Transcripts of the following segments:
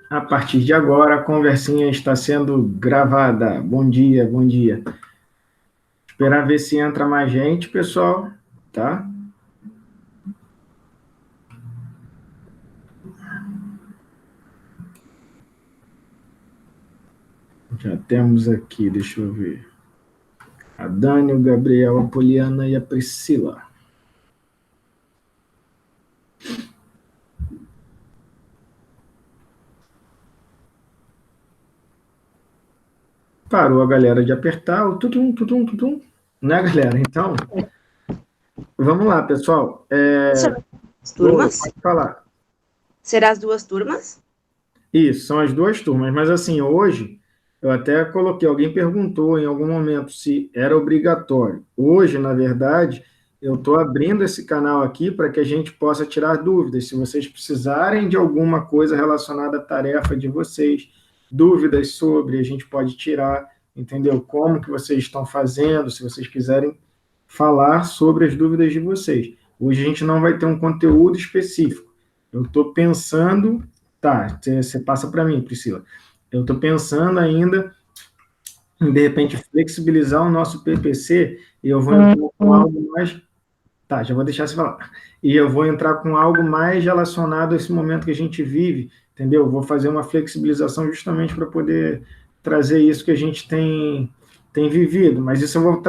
A partir de agora, a conversinha está sendo gravada. Bom dia, bom dia. Esperar ver se entra mais gente, pessoal, tá? Já temos aqui, deixa eu ver. A Dani, o Gabriel, a Poliana e a Priscila. Parou a galera de apertar o tutum, tutum, tutum, né, galera? Então, vamos lá, pessoal. Será as Oi, turmas? pode falar. Será as duas turmas? Isso, são as duas turmas, mas assim, hoje eu até coloquei, alguém perguntou em algum momento se era obrigatório. Hoje, na verdade, eu estou abrindo esse canal aqui para que a gente possa tirar dúvidas. Se vocês precisarem de alguma coisa relacionada à tarefa de vocês, dúvidas sobre, a gente pode tirar, entendeu? Como que vocês estão fazendo, se vocês quiserem falar sobre as dúvidas de vocês. Hoje a gente não vai ter um conteúdo específico. Eu estou pensando. Tá, você passa para mim, Priscila. Eu estou pensando ainda em, de repente, flexibilizar o nosso PPC e eu vou entrar com algo mais. Tá, já vou deixar você falar. E eu vou entrar com algo mais relacionado a esse momento que a gente vive, entendeu? Vou fazer uma flexibilização justamente para poder trazer isso que a gente tem vivido. Mas isso eu vou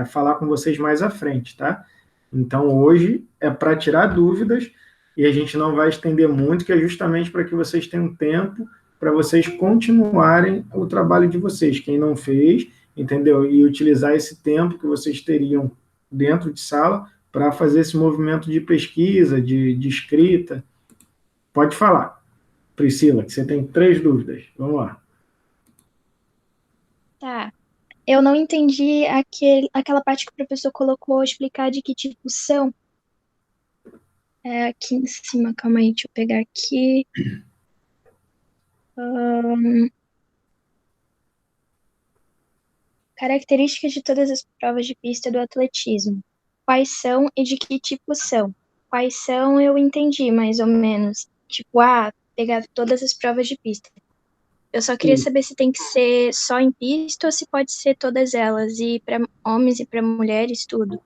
falar com vocês mais à frente, tá? Então, hoje é para tirar dúvidas e a gente não vai estender muito, que é justamente para que vocês tenham tempo para vocês continuarem o trabalho de vocês. Quem não fez, entendeu? E utilizar esse tempo que vocês teriam dentro de sala para fazer esse movimento de pesquisa, de escrita. Pode falar, Priscila, que você tem 3 dúvidas. Vamos lá. Tá. Eu não entendi aquela parte que o professor colocou, explicar de que tipo são. É aqui em cima, calma aí, deixa eu pegar aqui. Características de todas as provas de pista do atletismo. Quais são e de que tipo são? Quais são, eu entendi, mais ou menos. Tipo, pegar todas as provas de pista. Eu só queria saber se tem que ser só em pista ou se pode ser todas elas, e para homens e para mulheres, tudo.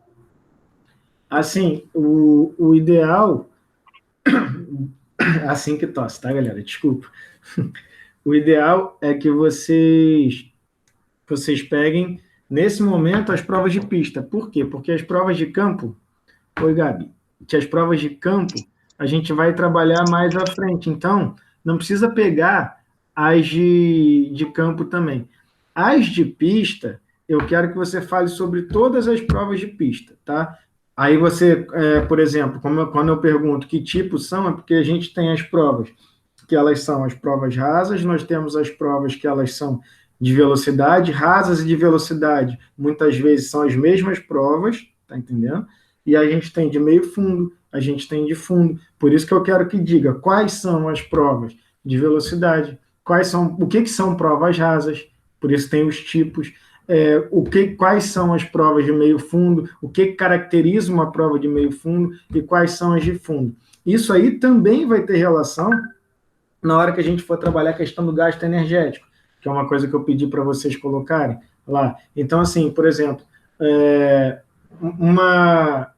Assim, o ideal. Assim que tosse, tá, galera? Desculpa. O ideal é que vocês peguem, nesse momento, as provas de pista. Por quê? Porque as provas de campo. Oi, Gabi. Que as provas de campo a gente vai trabalhar mais à frente. Então, não precisa pegar as de campo também. As de pista, eu quero que você fale sobre todas as provas de pista, tá? Aí você, por exemplo, quando eu pergunto que tipo são, é porque a gente tem as provas que elas são as provas rasas, nós temos as provas que elas são de velocidade, rasas e de velocidade, muitas vezes são as mesmas provas, tá entendendo? E a gente tem de meio fundo, a gente tem de fundo. Por isso que eu quero que diga quais são as provas de velocidade, o que são provas rasas, por isso tem os tipos, quais são as provas de meio fundo, o que caracteriza uma prova de meio fundo e quais são as de fundo. Isso aí também vai ter relação na hora que a gente for trabalhar a questão do gasto energético, que é uma coisa que eu pedi para vocês colocarem lá. Então, assim, por exemplo, uma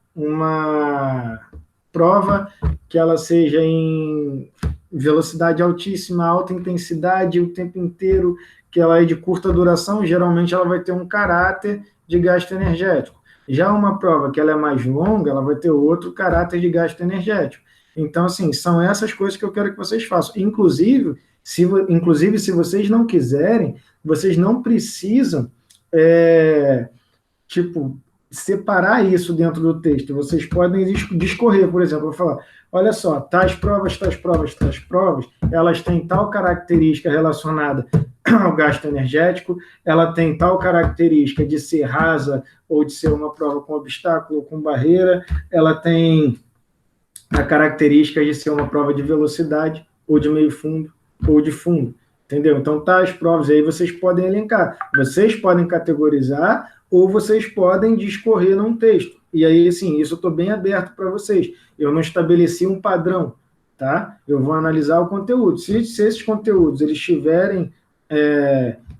prova que ela seja em velocidade altíssima, alta intensidade o tempo inteiro, que ela é de curta duração, geralmente ela vai ter um caráter de gasto energético. Já uma prova que ela é mais longa, ela vai ter outro caráter de gasto energético. Então, assim, são essas coisas que eu quero que vocês façam. Inclusive, se vocês não quiserem, vocês não precisam, tipo, separar isso dentro do texto. Vocês podem discorrer, por exemplo, eu vou falar, olha só, tais provas, elas têm tal característica relacionada ao gasto energético, ela tem tal característica de ser rasa ou de ser uma prova com obstáculo ou com barreira, ela tem a característica de ser uma prova de velocidade, ou de meio fundo, ou de fundo. Entendeu? Então, tá as provas aí, vocês podem elencar. Vocês podem categorizar, ou vocês podem discorrer num texto. E aí, assim, isso eu estou bem aberto para vocês. Eu não estabeleci um padrão. tá? Eu vou analisar o conteúdo. Se esses conteúdos eles estiverem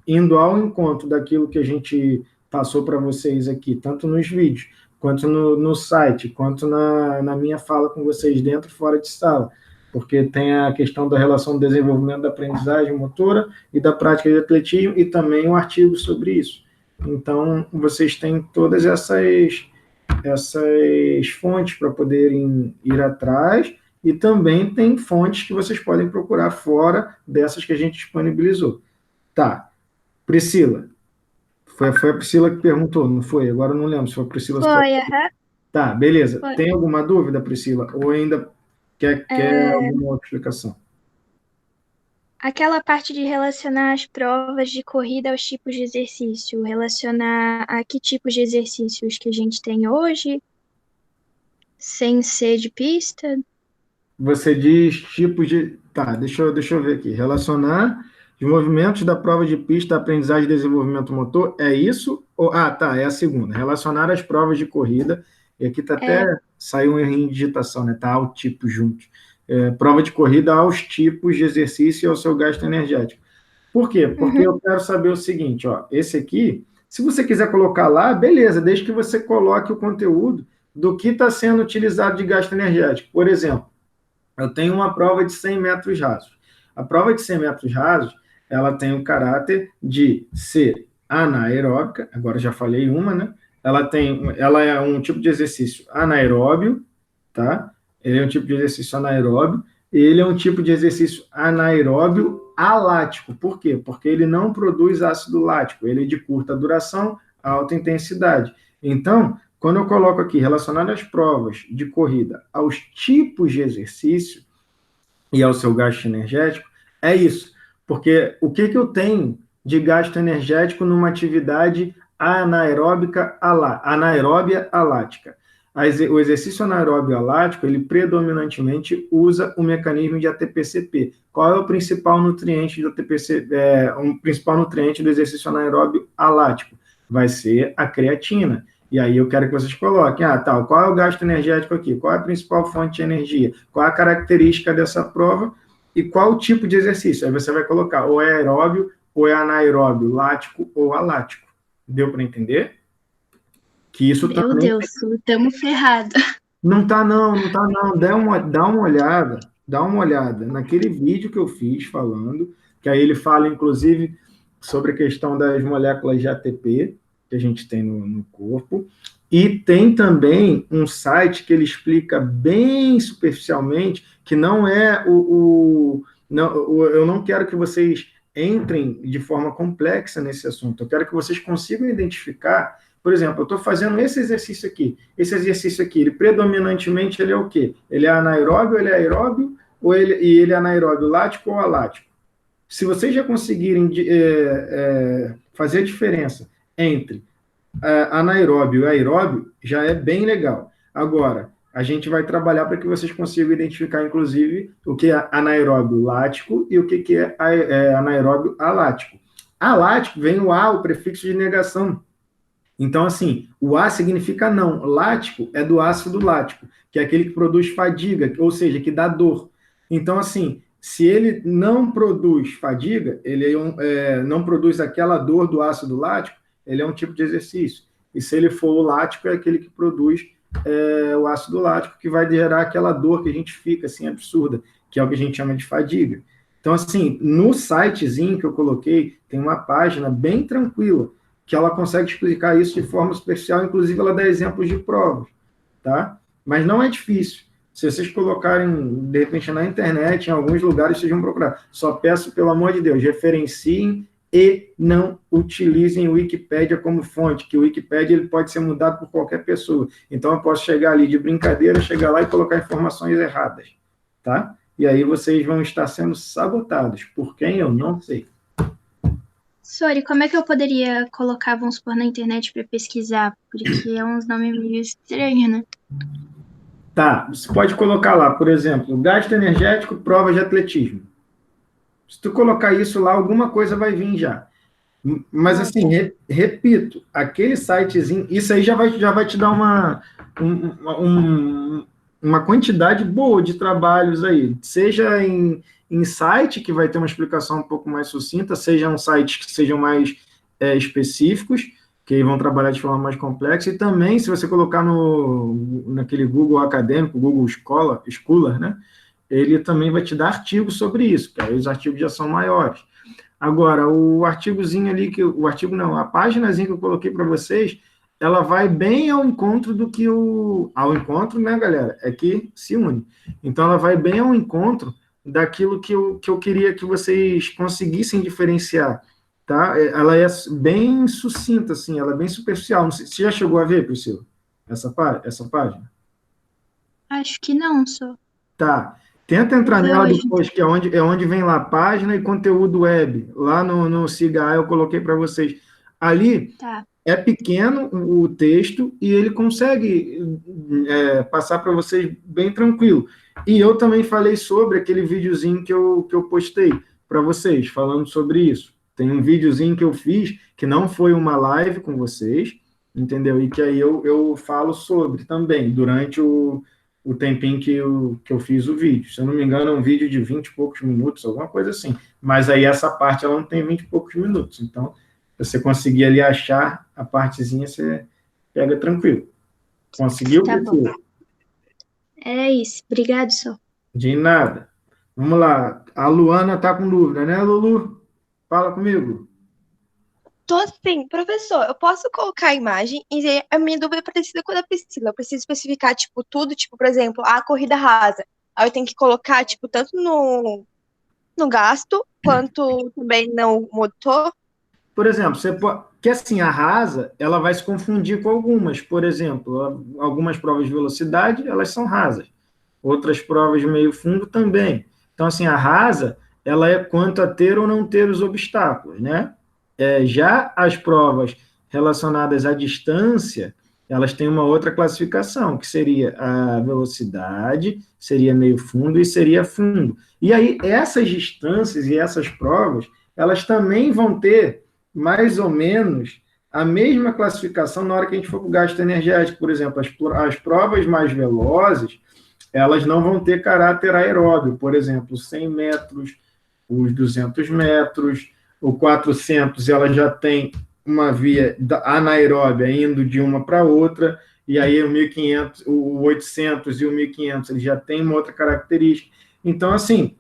indo ao encontro daquilo que a gente passou para vocês aqui, tanto nos vídeos, quanto no site, quanto na minha fala com vocês dentro e fora de sala, porque tem a questão da relação do desenvolvimento da aprendizagem motora e da prática de atletismo, e também um artigo sobre isso. Então, vocês têm todas essas fontes para poderem ir atrás, e também tem fontes que vocês podem procurar fora dessas que a gente disponibilizou. Tá. Priscila. Foi a Priscila que perguntou, não foi? Agora eu não lembro se foi a Priscila. Foi, aham. Tá, beleza. Foi. Tem alguma dúvida, Priscila? Ou ainda quer alguma outra explicação? Aquela parte de relacionar as provas de corrida aos tipos de exercício, relacionar a que tipos de exercícios que a gente tem hoje, sem ser de pista. Você diz tipos de... Tá, deixa eu ver aqui. Relacionar os movimentos da prova de pista, aprendizagem e desenvolvimento motor, é isso? Tá, é a segunda. Relacionar as provas de corrida, e aqui tá até... Saiu um errinho de digitação, né? Tá ao tipo junto. Prova de corrida aos tipos de exercício e ao seu gasto energético. Por quê? Porque eu quero saber o seguinte, ó, esse aqui, se você quiser colocar lá, beleza, desde que você coloque o conteúdo do que está sendo utilizado de gasto energético. Por exemplo, eu tenho uma prova de 100 metros rasos. A prova de 100 metros rasos, ela tem o caráter de ser anaeróbica, agora já falei uma, né? Ela é um tipo de exercício anaeróbio, tá? Ele é um tipo de exercício anaeróbio, e ele é um tipo de exercício anaeróbio alático. Por quê? Porque ele não produz ácido lático, ele é de curta duração, alta intensidade. Então, quando eu coloco aqui, relacionado às provas de corrida, aos tipos de exercício e ao seu gasto energético, é isso. Porque o que eu tenho de gasto energético numa atividade anaeróbica anaeróbia alática? O exercício anaeróbio alático, ele predominantemente usa o mecanismo de ATP-CP. Qual é o principal nutriente do ATP-CP? O principal nutriente do exercício anaeróbio alático? Vai ser a creatina. E aí eu quero que vocês coloquem, qual é o gasto energético aqui? Qual é a principal fonte de energia? Qual é a característica dessa prova? E qual o tipo de exercício? Aí você vai colocar ou é aeróbio, ou é anaeróbio, lático ou alático. Deu para entender? Que isso Meu também... Deus, estamos ferrados. Não tá não. Dá uma olhada naquele vídeo que eu fiz falando, que aí ele fala, inclusive, sobre a questão das moléculas de ATP que a gente tem no corpo, e tem também um site que ele explica bem superficialmente, que não é eu não quero que vocês entrem de forma complexa nesse assunto, eu quero que vocês consigam identificar. Por exemplo, eu estou fazendo esse exercício aqui. Esse exercício aqui, ele predominantemente ele é o quê? Ele é anaeróbio, ele é aeróbio, e ele é anaeróbio lático ou alático? Se vocês já conseguirem fazer a diferença entre anaeróbio e aeróbio, já é bem legal. Agora, a gente vai trabalhar para que vocês consigam identificar, inclusive, o que é anaeróbio lático e o que é anaeróbio alático. Alático vem o prefixo de negação. Então, assim, o A significa não. Lático é do ácido lático, que é aquele que produz fadiga, ou seja, que dá dor. Então, assim, se ele não produz fadiga, ele não produz aquela dor do ácido lático, ele é um tipo de exercício. E se ele for o lático, é aquele que produz o ácido lático, que vai gerar aquela dor que a gente fica, assim, absurda, que é o que a gente chama de fadiga. Então, assim, no sitezinho que eu coloquei, tem uma página bem tranquila, que ela consegue explicar isso de forma superficial, inclusive ela dá exemplos de provas, tá? Mas não é difícil. Se vocês colocarem, de repente, na internet, em alguns lugares, vocês vão procurar. Só peço, pelo amor de Deus, referenciem e não utilizem o Wikipédia como fonte, que o Wikipédia ele pode ser mudado por qualquer pessoa. Então, eu posso chegar ali de brincadeira, chegar lá e colocar informações erradas, tá? E aí vocês vão estar sendo sabotados. Por quem? Eu não sei. Sori, como é que eu poderia colocar, vamos supor, na internet para pesquisar? Porque é uns nomes meio estranhos, né? Tá, você pode colocar lá, por exemplo, gasto energético, prova de atletismo. Se tu colocar isso lá, alguma coisa vai vir já. Mas, assim, repito, aquele sitezinho, isso aí já vai te dar uma quantidade boa de trabalhos aí, seja em site, que vai ter uma explicação um pouco mais sucinta, seja um sites que sejam mais específicos, que aí vão trabalhar de forma mais complexa, e também, se você colocar naquele Google acadêmico, Google Scholar, né, ele também vai te dar artigos sobre isso, que aí os artigos já são maiores. Agora, o artigozinho ali, o artigo não, a páginazinha que eu coloquei para vocês, ela vai bem ao encontro do que ao encontro, né, galera? É que se une. Então, ela vai bem ao encontro daquilo que eu queria que vocês conseguissem diferenciar, tá? Ela é bem sucinta, assim, ela é bem superficial. Não sei, você já chegou a ver, Priscila, essa página? Acho que não, só. Tá. Tenta entrar Vou ver nela hoje. depois, que é onde vem lá página e conteúdo web. Lá no Siga A eu coloquei para vocês. Ali Tá. é pequeno o texto e ele consegue passar para vocês bem tranquilo. E eu também falei sobre aquele videozinho que eu postei para vocês, falando sobre isso. Tem um videozinho que eu fiz, que não foi uma live com vocês, entendeu? E que aí eu falo sobre também, durante o tempinho que eu fiz o vídeo. Se eu não me engano, é um vídeo de 20 e poucos minutos, alguma coisa assim. Mas aí essa parte ela não tem 20 e poucos minutos. Então, se você conseguir ali achar a partezinha, você pega tranquilo. Conseguiu? Tá bom. É isso. Obrigado, só. De nada. Vamos lá. A Luana está com dúvida, né, Lulu? Fala comigo. Tô sim, professor, eu posso colocar a imagem e a minha dúvida é parecida com a da Priscila. Eu preciso especificar, tipo, tudo, tipo, por exemplo, a corrida rasa. Aí eu tenho que colocar, tipo, tanto no gasto, quanto também no motor. Por exemplo, você pode, que assim, a rasa, ela vai se confundir com algumas. Por exemplo, algumas provas de velocidade, elas são rasas. Outras provas de meio fundo também. Então, assim, a rasa, ela é quanto a ter ou não ter os obstáculos, né? Já as provas relacionadas à distância, elas têm uma outra classificação, que seria a velocidade, seria meio fundo e seria fundo. E aí, essas distâncias e essas provas, elas também vão ter mais ou menos a mesma classificação na hora que a gente for para o gasto energético. Por exemplo, as provas mais velozes, elas não vão ter caráter aeróbio. Por exemplo, 100 metros, os 200 metros, o 400, ela já tem uma via anaeróbia indo de uma para outra, e aí o 1500, o 800 e o 1500, ele já tem uma outra característica. Então, assim,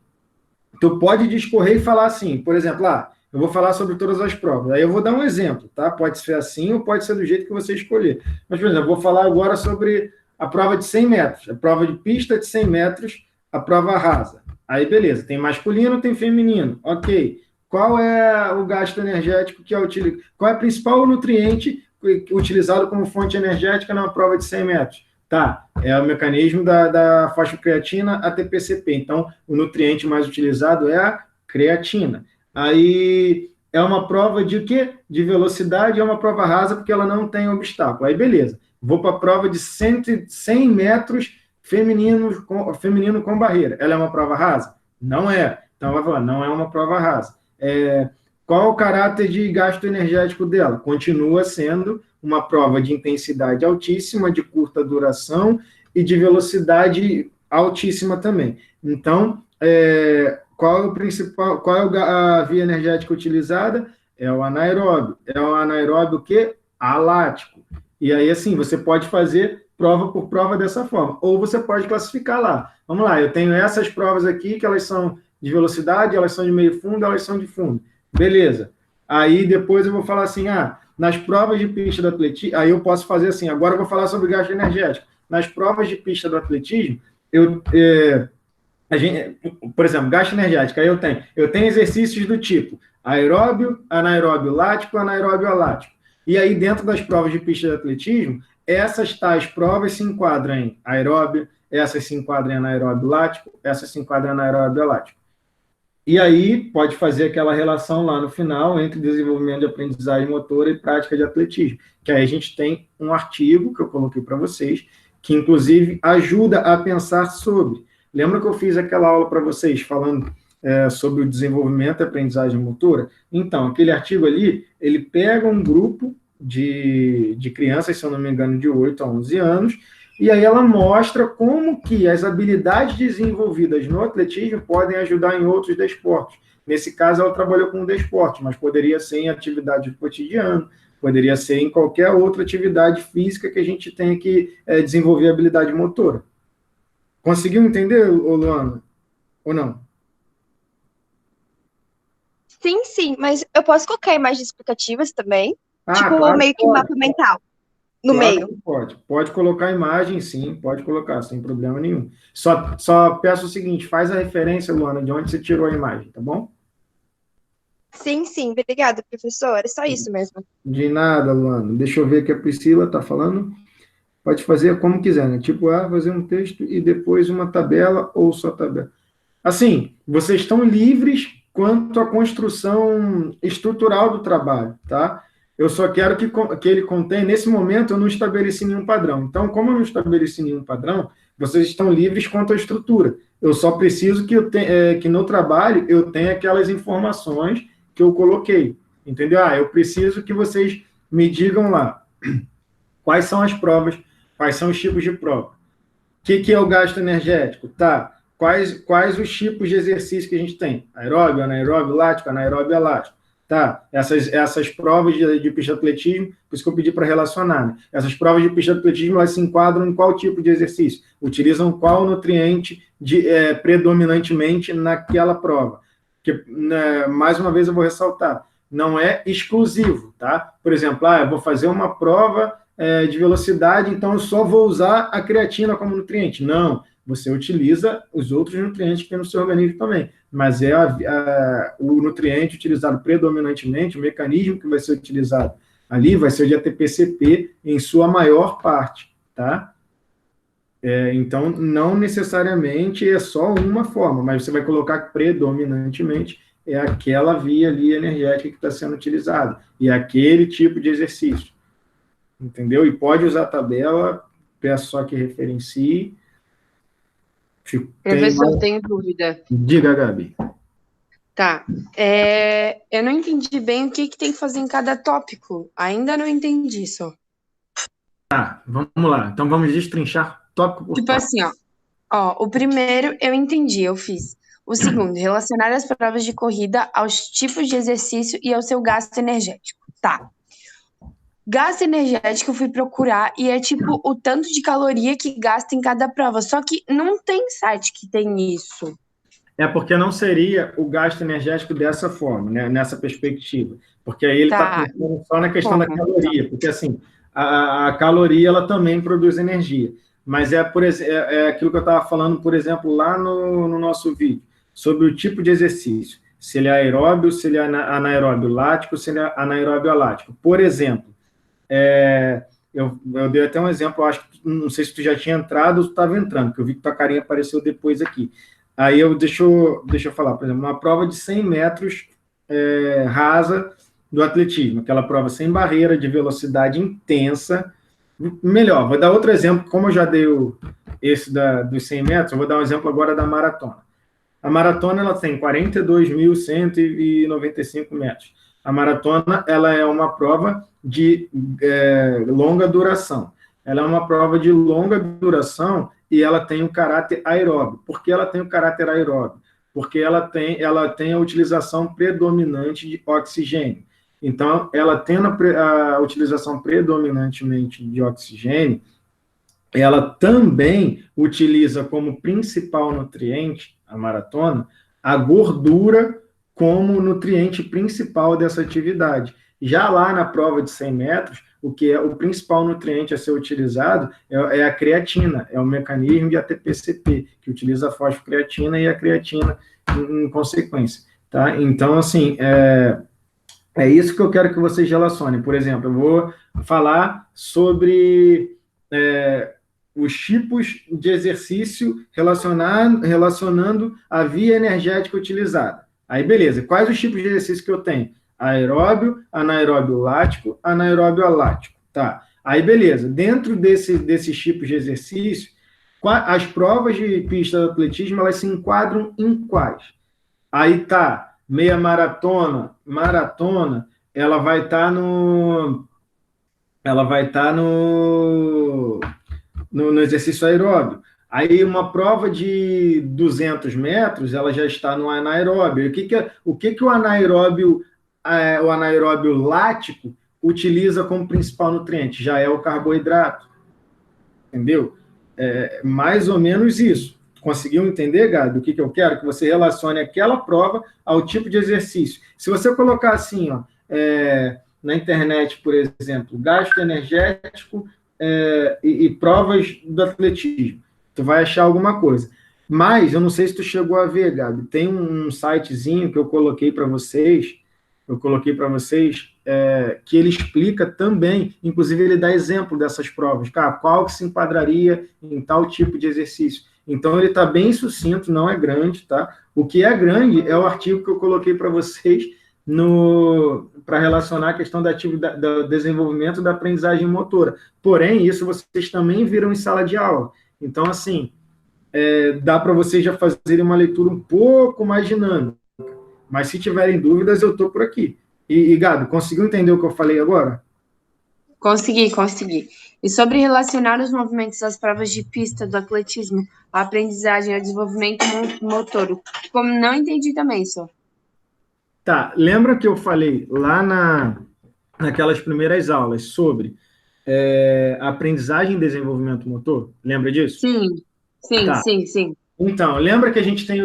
tu pode discorrer e falar assim, por exemplo, eu vou falar sobre todas as provas. Aí eu vou dar um exemplo, tá? Pode ser assim ou pode ser do jeito que você escolher. Mas, por exemplo, eu vou falar agora sobre a prova de 100 metros, a prova de pista de 100 metros, a prova rasa. Aí, beleza, tem masculino, tem feminino. Ok. Qual é o gasto energético que é utilizado? Qual é o principal nutriente utilizado como fonte energética numa prova de 100 metros? Tá, é o mecanismo da fosfocreatina ATPCP. Então, o nutriente mais utilizado é a creatina. Aí, é uma prova de quê? De velocidade, é uma prova rasa, porque ela não tem obstáculo. Aí, beleza. Vou para a prova de 100 metros feminino com barreira. Ela é uma prova rasa? Não é. Então, vai falar, não é uma prova rasa. Qual o caráter de gasto energético dela? Continua sendo uma prova de intensidade altíssima, de curta duração e de velocidade altíssima também. Então, qual é a via energética utilizada? É o anaeróbio. É o anaeróbio o quê? Alático. E aí, assim, você pode fazer prova por prova dessa forma. Ou você pode classificar lá. Vamos lá, eu tenho essas provas aqui, que elas são de velocidade, elas são de meio fundo, elas são de fundo. Beleza. Aí, depois eu vou falar assim, nas provas de pista do atletismo, aí eu posso fazer assim, agora eu vou falar sobre gasto energético. Nas provas de pista do atletismo, por exemplo, gasto energético, aí eu tenho exercícios do tipo aeróbio, anaeróbio lático, anaeróbio alático. E aí, dentro das provas de pista de atletismo, essas tais provas se enquadram em aeróbio, essas se enquadram em anaeróbio lático, essas se enquadram em anaeróbio alático. E aí, pode fazer aquela relação lá no final entre desenvolvimento de aprendizagem motora e prática de atletismo. Que aí a gente tem um artigo que eu coloquei para vocês, que inclusive ajuda a pensar sobre. Lembra que eu fiz aquela aula para vocês falando sobre o desenvolvimento e aprendizagem motora? Então, aquele artigo ali, ele pega um grupo de crianças, se eu não me engano, de 8 a 11 anos, e aí ela mostra como que as habilidades desenvolvidas no atletismo podem ajudar em outros desportos. Nesse caso, ela trabalhou com desporto, mas poderia ser em atividade do cotidiano, poderia ser em qualquer outra atividade física que a gente tenha que desenvolver habilidade motora. Conseguiu entender, Luana? Ou não? Sim, mas eu posso colocar imagens explicativas também? Tipo, Claro meio que que pode. mapa mental no Claro meio. que pode. Pode colocar imagem, sim, pode colocar, sem problema nenhum. Só peço o seguinte, faz a referência, Luana, de onde você tirou a imagem, tá bom? Sim, obrigada, professor. É só isso mesmo. De nada, Luana. Deixa eu ver o que a Priscila está falando. Pode fazer como quiser, né? Tipo, fazer um texto e depois uma tabela ou só tabela. Assim, vocês estão livres quanto à construção estrutural do trabalho, tá? Eu só quero que ele contenha, nesse momento eu não estabeleci nenhum padrão. Então, como eu não estabeleci nenhum padrão, vocês estão livres quanto à estrutura. Eu só preciso que no trabalho eu tenha aquelas informações que eu coloquei, entendeu? Eu preciso que vocês me digam lá quais são as provas, quais são os tipos de prova. Que é o gasto energético? Tá. Quais os tipos de exercício que a gente tem? Aeróbio, anaeróbio, lático, anaeróbio, elástico. Tá. Essas provas de pista de atletismo, por isso que eu pedi para relacionar. Né? Essas provas de pista de atletismo, elas se enquadram em qual tipo de exercício? Utilizam qual nutriente predominantemente naquela prova? Que, né, mais uma vez eu vou ressaltar, não é exclusivo, tá? Por exemplo, eu vou fazer uma prova de velocidade, então eu só vou usar a creatina como nutriente. Não, você utiliza os outros nutrientes que tem no seu organismo também, mas é o nutriente utilizado predominantemente, o mecanismo que vai ser utilizado ali vai ser o de ATP-CP em sua maior parte, tá? Então, não necessariamente é só uma forma, mas você vai colocar que predominantemente é aquela via ali energética que está sendo utilizada, e aquele tipo de exercício. Entendeu? E pode usar a tabela, peço só que referencie. Professor, tenho dúvida. Diga, Gabi. Tá. Eu não entendi bem o que tem que fazer em cada tópico. Ainda não entendi só. Tá, vamos lá. Então vamos destrinchar tópico por Tipo tópico. assim, ó, o primeiro eu entendi, eu fiz. O segundo, relacionar as provas de corrida aos tipos de exercício e ao seu gasto energético. Tá. Gasto energético eu fui procurar e é tipo o tanto de caloria que gasta em cada prova. Só que não tem site que tem isso. É porque não seria o gasto energético dessa forma, né? Nessa perspectiva. Porque aí ele está pensando só na questão da caloria. Porque assim, a caloria ela também produz energia. Mas é aquilo que eu estava falando, por exemplo, lá no nosso vídeo, sobre o tipo de exercício. Se ele é aeróbio, se ele é anaeróbio lático, se ele é anaeróbio alático. Por exemplo, eu dei até um exemplo, eu acho que, não sei se tu já tinha entrado ou tu estava entrando, porque eu vi que tua carinha apareceu depois aqui. Aí deixa eu falar, por exemplo, uma prova de 100 metros rasa do atletismo, aquela prova sem barreira, de velocidade intensa. Melhor, vou dar outro exemplo, como eu já dei esse dos 100 metros, eu vou dar um exemplo agora da maratona. A maratona ela tem 42.195 metros. A maratona ela é uma prova de longa duração. Ela é uma prova de longa duração e ela tem um caráter aeróbio. Por que ela tem o caráter aeróbio? Porque ela tem a utilização predominante de oxigênio. Então, ela tendo a utilização predominantemente de oxigênio, ela também utiliza como principal nutriente, a maratona, a gordura como nutriente principal dessa atividade. Já lá na prova de 100 metros, o que é o principal nutriente a ser utilizado é a creatina, é o mecanismo de ATP-CP, que utiliza a fosfocreatina e a creatina em consequência. Tá? Então, assim, é isso que eu quero que vocês relacionem. Por exemplo, eu vou falar sobre os tipos de exercício relacionando a via energética utilizada. Aí, beleza. Quais os tipos de exercício que eu tenho? Aeróbio, anaeróbio lático, anaeróbio alático. Tá. Aí, beleza. Dentro desses tipos de exercício, as provas de pista de atletismo, elas se enquadram em quais? Aí tá, meia maratona, ela vai estar no no exercício aeróbio. Aí uma prova de 200 metros, ela já está no anaeróbio. O anaeróbio lático utiliza como principal nutriente? Já é o carboidrato, entendeu? Mais ou menos isso. Conseguiu entender, Gabi, o que eu quero? Que você relacione aquela prova ao tipo de exercício. Se você colocar assim, ó, na internet, por exemplo, gasto energético e provas do atletismo, tu vai achar alguma coisa. Mas, eu não sei se tu chegou a ver, Gabi, tem um sitezinho que eu coloquei para vocês, que ele explica também, inclusive ele dá exemplo dessas provas, qual que se enquadraria em tal tipo de exercício. Então, ele está bem sucinto, não é grande, tá? O que é grande é o artigo que eu coloquei para vocês para relacionar a questão do desenvolvimento da aprendizagem motora. Porém, isso vocês também viram em sala de aula. Então, assim, dá para vocês já fazerem uma leitura um pouco mais dinâmica. Mas se tiverem dúvidas, eu estou por aqui. E Gabi, conseguiu entender o que eu falei agora? Consegui. E sobre relacionar os movimentos das provas de pista do atletismo, a aprendizagem e o desenvolvimento motor, como não entendi também, só. Tá, lembra que eu falei lá naquelas primeiras aulas sobre aprendizagem e desenvolvimento motor? Lembra disso? Sim. Tá. Sim. Então, lembra que a gente tem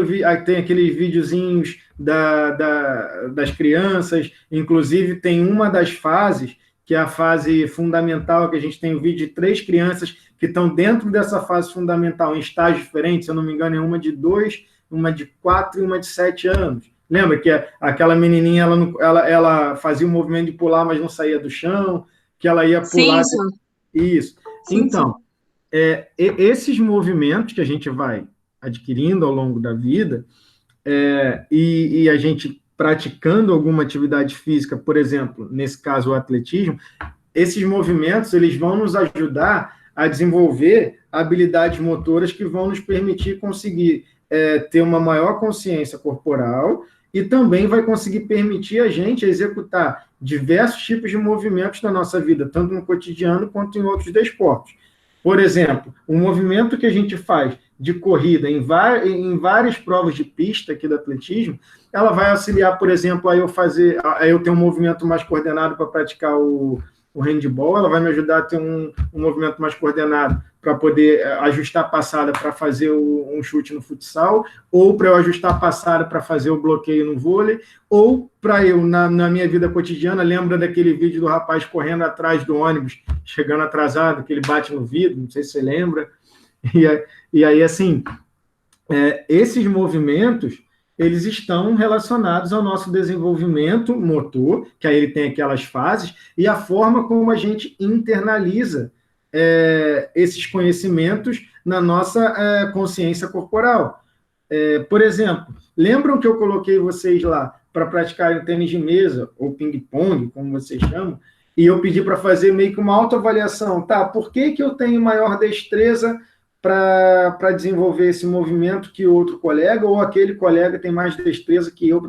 aqueles videozinhos das crianças, inclusive tem uma das fases, que é a fase fundamental, que a gente tem o vídeo de 3 crianças que estão dentro dessa fase fundamental, em estágios diferentes, se eu não me engano, é uma de 2, uma de 4 e uma de 7 anos. Lembra que aquela menininha, ela fazia o movimento de pular, mas não saía do chão, que ela ia pular... Sim. Isso. Então, esses movimentos que a gente vai adquirindo ao longo da vida, e a gente praticando alguma atividade física, por exemplo, nesse caso o atletismo, esses movimentos eles vão nos ajudar a desenvolver habilidades motoras que vão nos permitir conseguir ter uma maior consciência corporal e também vai conseguir permitir a gente executar diversos tipos de movimentos na nossa vida, tanto no cotidiano quanto em outros desportos. Por exemplo, o movimento que a gente faz de corrida em várias provas de pista aqui do atletismo, ela vai auxiliar, por exemplo, a eu ter um movimento mais coordenado para praticar o handball, ela vai me ajudar a ter um movimento mais coordenado para poder ajustar a passada para fazer um chute no futsal, ou para eu ajustar a passada para fazer o bloqueio no vôlei, ou para eu, na minha vida cotidiana, lembra daquele vídeo do rapaz correndo atrás do ônibus, chegando atrasado, que ele bate no vidro, não sei se você lembra, e aí, assim, esses movimentos, eles estão relacionados ao nosso desenvolvimento motor, que aí ele tem aquelas fases, e a forma como a gente internaliza esses conhecimentos na nossa consciência corporal. Por exemplo, lembram que eu coloquei vocês lá para praticarem tênis de mesa, ou ping-pong, como vocês chamam, e eu pedi para fazer meio que uma autoavaliação, tá? Por que eu tenho maior destreza para desenvolver esse movimento que outro colega, ou aquele colega tem mais destreza que eu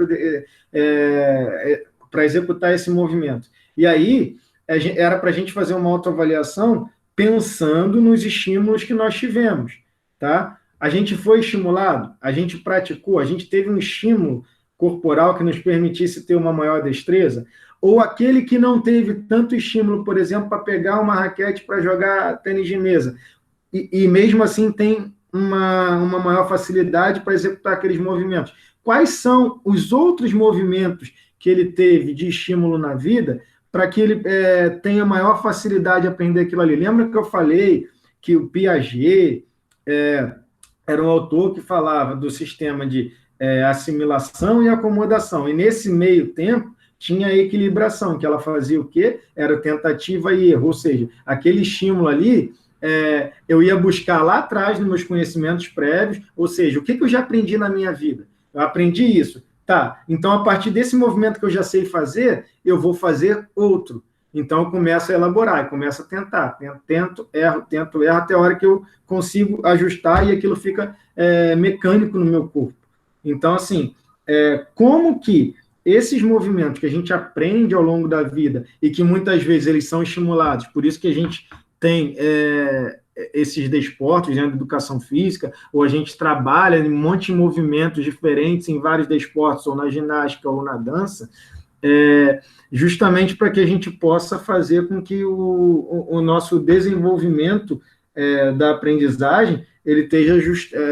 para executar esse movimento? E aí, era para a gente fazer uma autoavaliação pensando nos estímulos que nós tivemos, tá? A gente foi estimulado, a gente praticou, a gente teve um estímulo corporal que nos permitisse ter uma maior destreza, ou aquele que não teve tanto estímulo, por exemplo, para pegar uma raquete para jogar tênis de mesa, e mesmo assim tem uma maior facilidade para executar aqueles movimentos. Quais são os outros movimentos que ele teve de estímulo na vida para que ele tenha maior facilidade de aprender aquilo ali? Lembra que eu falei que o Piaget era um autor que falava do sistema de assimilação e acomodação, e nesse meio tempo tinha a equilibração, que ela fazia o quê? Era tentativa e erro, ou seja, aquele estímulo ali, eu ia buscar lá atrás nos meus conhecimentos prévios, ou seja, o que eu já aprendi na minha vida? Eu aprendi isso. Tá, então a partir desse movimento que eu já sei fazer, eu vou fazer outro. Então eu começo a elaborar, eu começo a tentar, tento, erro, até a hora que eu consigo ajustar e aquilo fica mecânico no meu corpo. Então, assim, como que esses movimentos que a gente aprende ao longo da vida e que muitas vezes eles são estimulados, por isso que a gente tem esses desportos dentro da educação física, ou a gente trabalha em um monte de movimentos diferentes em vários desportos, ou na ginástica ou na dança, justamente para que a gente possa fazer com que o nosso desenvolvimento da aprendizagem, ele esteja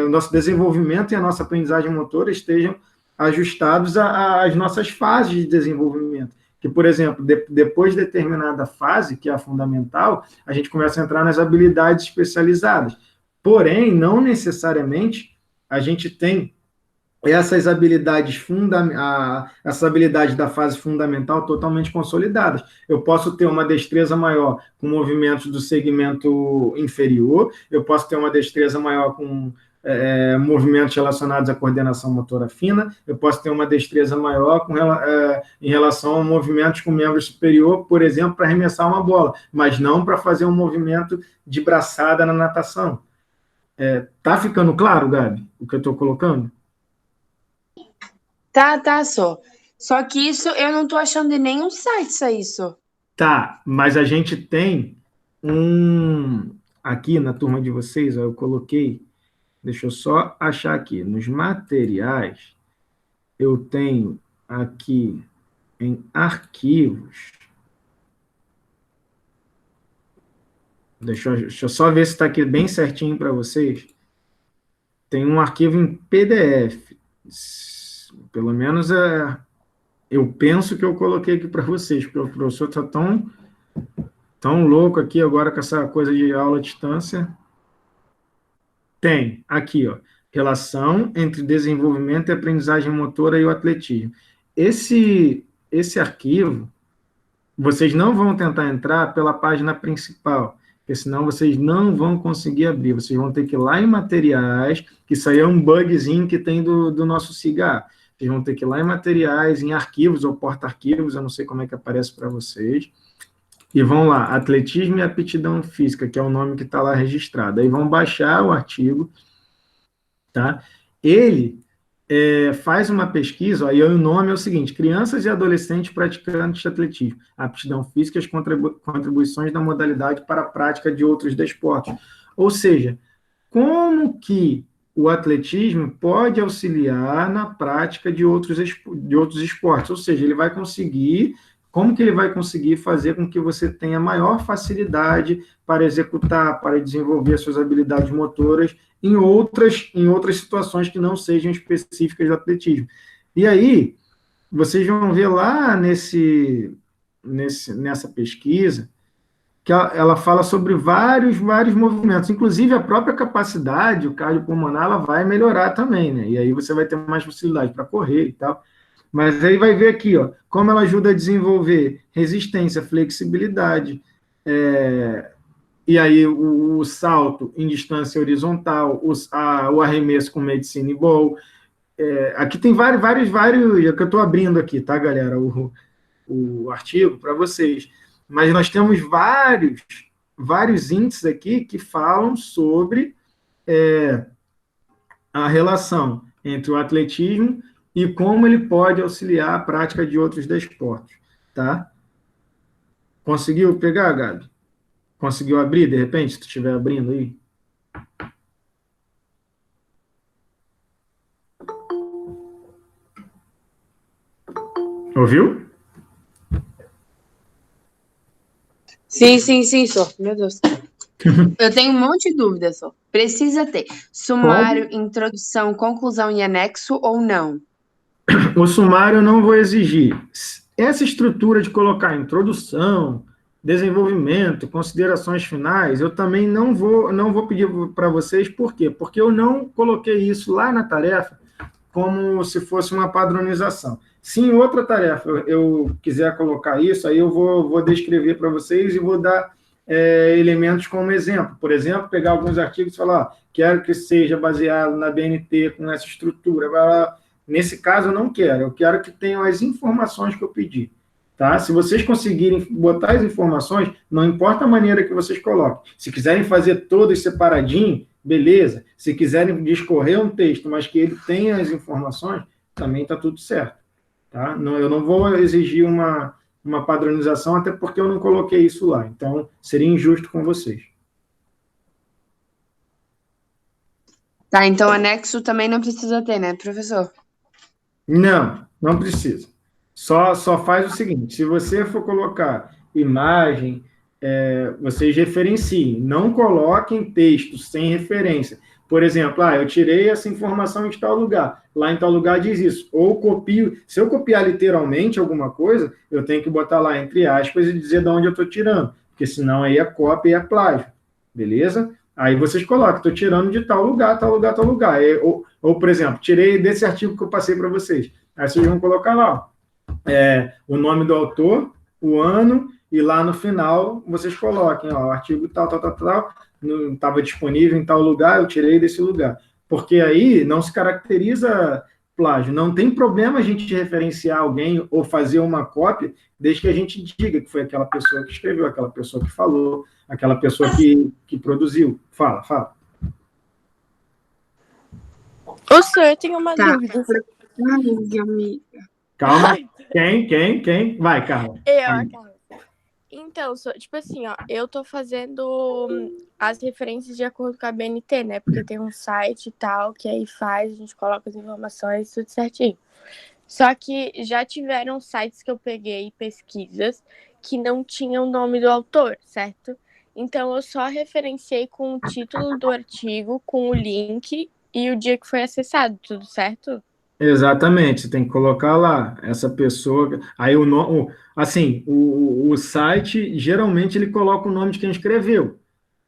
o nosso desenvolvimento e a nossa aprendizagem motora estejam ajustados às nossas fases de desenvolvimento. Que, por exemplo, depois de determinada fase, que é a fundamental, a gente começa a entrar nas habilidades especializadas. Porém, não necessariamente a gente tem essas habilidades da fase fundamental totalmente consolidadas. Eu posso ter uma destreza maior com movimentos do segmento inferior, eu posso ter uma destreza maior com movimentos relacionados à coordenação motora fina, eu posso ter uma destreza maior em relação a movimentos com membro superior, por exemplo, para arremessar uma bola, mas não para fazer um movimento de braçada na natação. Tá ficando claro, Gabi, o que eu estou colocando? Tá, só que isso eu não tô achando em nenhum site isso. Tá, mas a gente tem aqui na turma de vocês, eu coloquei, deixa eu só achar aqui, nos materiais, eu tenho aqui em arquivos, deixa eu só ver se está aqui bem certinho para vocês, tem um arquivo em PDF, pelo menos eu penso que eu coloquei aqui para vocês, porque o professor está tão louco aqui agora com essa coisa de aula à distância. Tem aqui, ó, relação entre desenvolvimento e aprendizagem motora e o atletismo. Esse arquivo, vocês não vão tentar entrar pela página principal, porque senão vocês não vão conseguir abrir. Vocês vão ter que ir lá em materiais, que isso aí é um bugzinho que tem do nosso cigarro. Vocês vão ter que ir lá em materiais, em arquivos ou porta-arquivos, eu não sei como é que aparece para vocês, e vão lá, atletismo e aptidão física, que é o nome que está lá registrado. Aí vão baixar o artigo, tá? Ele faz uma pesquisa, aí o nome é o seguinte, crianças e adolescentes praticantes de atletismo, aptidão física e as contribuições da modalidade para a prática de outros desportos. Ou seja, como que o atletismo pode auxiliar na prática de outros esportes, ou seja, como que ele vai conseguir fazer com que você tenha maior facilidade para executar, para desenvolver suas habilidades motoras em outras situações que não sejam específicas do atletismo. E aí, vocês vão ver lá nessa pesquisa, que ela fala sobre vários movimentos, inclusive a própria capacidade, o cardiopulmonar, ela vai melhorar também, né? E aí você vai ter mais facilidade para correr e tal. Mas aí vai ver aqui, ó, como ela ajuda a desenvolver resistência, flexibilidade, e aí o salto em distância horizontal, o arremesso com medicine ball. Aqui tem vários, é que eu estou abrindo aqui, tá, galera, o artigo para vocês. Mas nós temos vários índices aqui que falam sobre a relação entre o atletismo e como ele pode auxiliar a prática de outros desportos, tá? Conseguiu pegar, Gabi? Conseguiu abrir, de repente, se tu estiver abrindo aí? Ouviu? Sim, só. Meu Deus. Eu tenho um monte de dúvidas, só. Precisa ter sumário, introdução, conclusão e anexo ou não? O sumário eu não vou exigir. Essa estrutura de colocar introdução, desenvolvimento, considerações finais, eu também não vou pedir para vocês, por quê? Porque eu não coloquei isso lá na tarefa como se fosse uma padronização. Se em outra tarefa eu quiser colocar isso, aí eu vou descrever para vocês e vou dar elementos como exemplo. Por exemplo, pegar alguns artigos e falar, quero que seja baseado na BNT com essa estrutura. Nesse caso, eu não quero. Eu quero que tenham as informações que eu pedi. Tá? Se vocês conseguirem botar as informações, não importa a maneira que vocês coloquem. Se quiserem fazer todos separadinho, beleza. Se quiserem discorrer um texto, mas que ele tenha as informações, também está tudo certo. Tá? Eu não vou exigir uma padronização, até porque eu não coloquei isso lá. Então, seria injusto com vocês. Tá, então anexo também não precisa ter, né, professor? Não precisa. Só faz o seguinte: se você for colocar imagem, vocês referenciem, não coloquem texto sem referência. Por exemplo, eu tirei essa informação de tal lugar, lá em tal lugar diz isso. Ou copio, se eu copiar literalmente alguma coisa, eu tenho que botar lá entre aspas e dizer de onde eu estou tirando, porque senão aí é cópia e é plágio, beleza? Aí vocês colocam, estou tirando de tal lugar, tal lugar, tal lugar. Ou, por exemplo, tirei desse artigo que eu passei para vocês. Aí vocês vão colocar lá o nome do autor, o ano, e lá no final vocês coloquem, o artigo tal, tal, tal, tal, estava disponível em tal lugar, eu tirei desse lugar. Porque aí não se caracteriza plágio. Não tem problema a gente referenciar alguém ou fazer uma cópia, desde que a gente diga que foi aquela pessoa que escreveu, aquela pessoa que falou, aquela pessoa que produziu. Fala. O senhor, eu tenho uma Tá. dúvida. Ai, amiga. Calma. Quem? Vai, Carla. Carla. Então, tipo assim, ó, eu tô fazendo as referências de acordo com a BNT, né? Porque tem um site e tal, que aí a gente coloca as informações, tudo certinho. Só que já tiveram sites que eu peguei, pesquisas, que não tinham o nome do autor, certo? Então, eu só referenciei com o título do artigo, com o link e o dia que foi acessado, tudo certo? Exatamente, você tem que colocar lá essa pessoa. Aí o site geralmente ele coloca o nome de quem escreveu,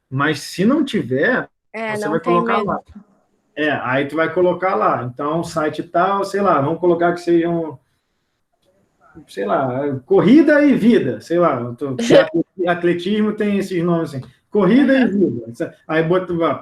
mas se não tiver, você não vai tem colocar mesmo. lá. Aí tu vai colocar lá. Então, o site tal, sei lá, vamos colocar que sejam, sei lá, corrida e vida, sei lá, atletismo tem esses nomes assim. Corrida e vida. Aí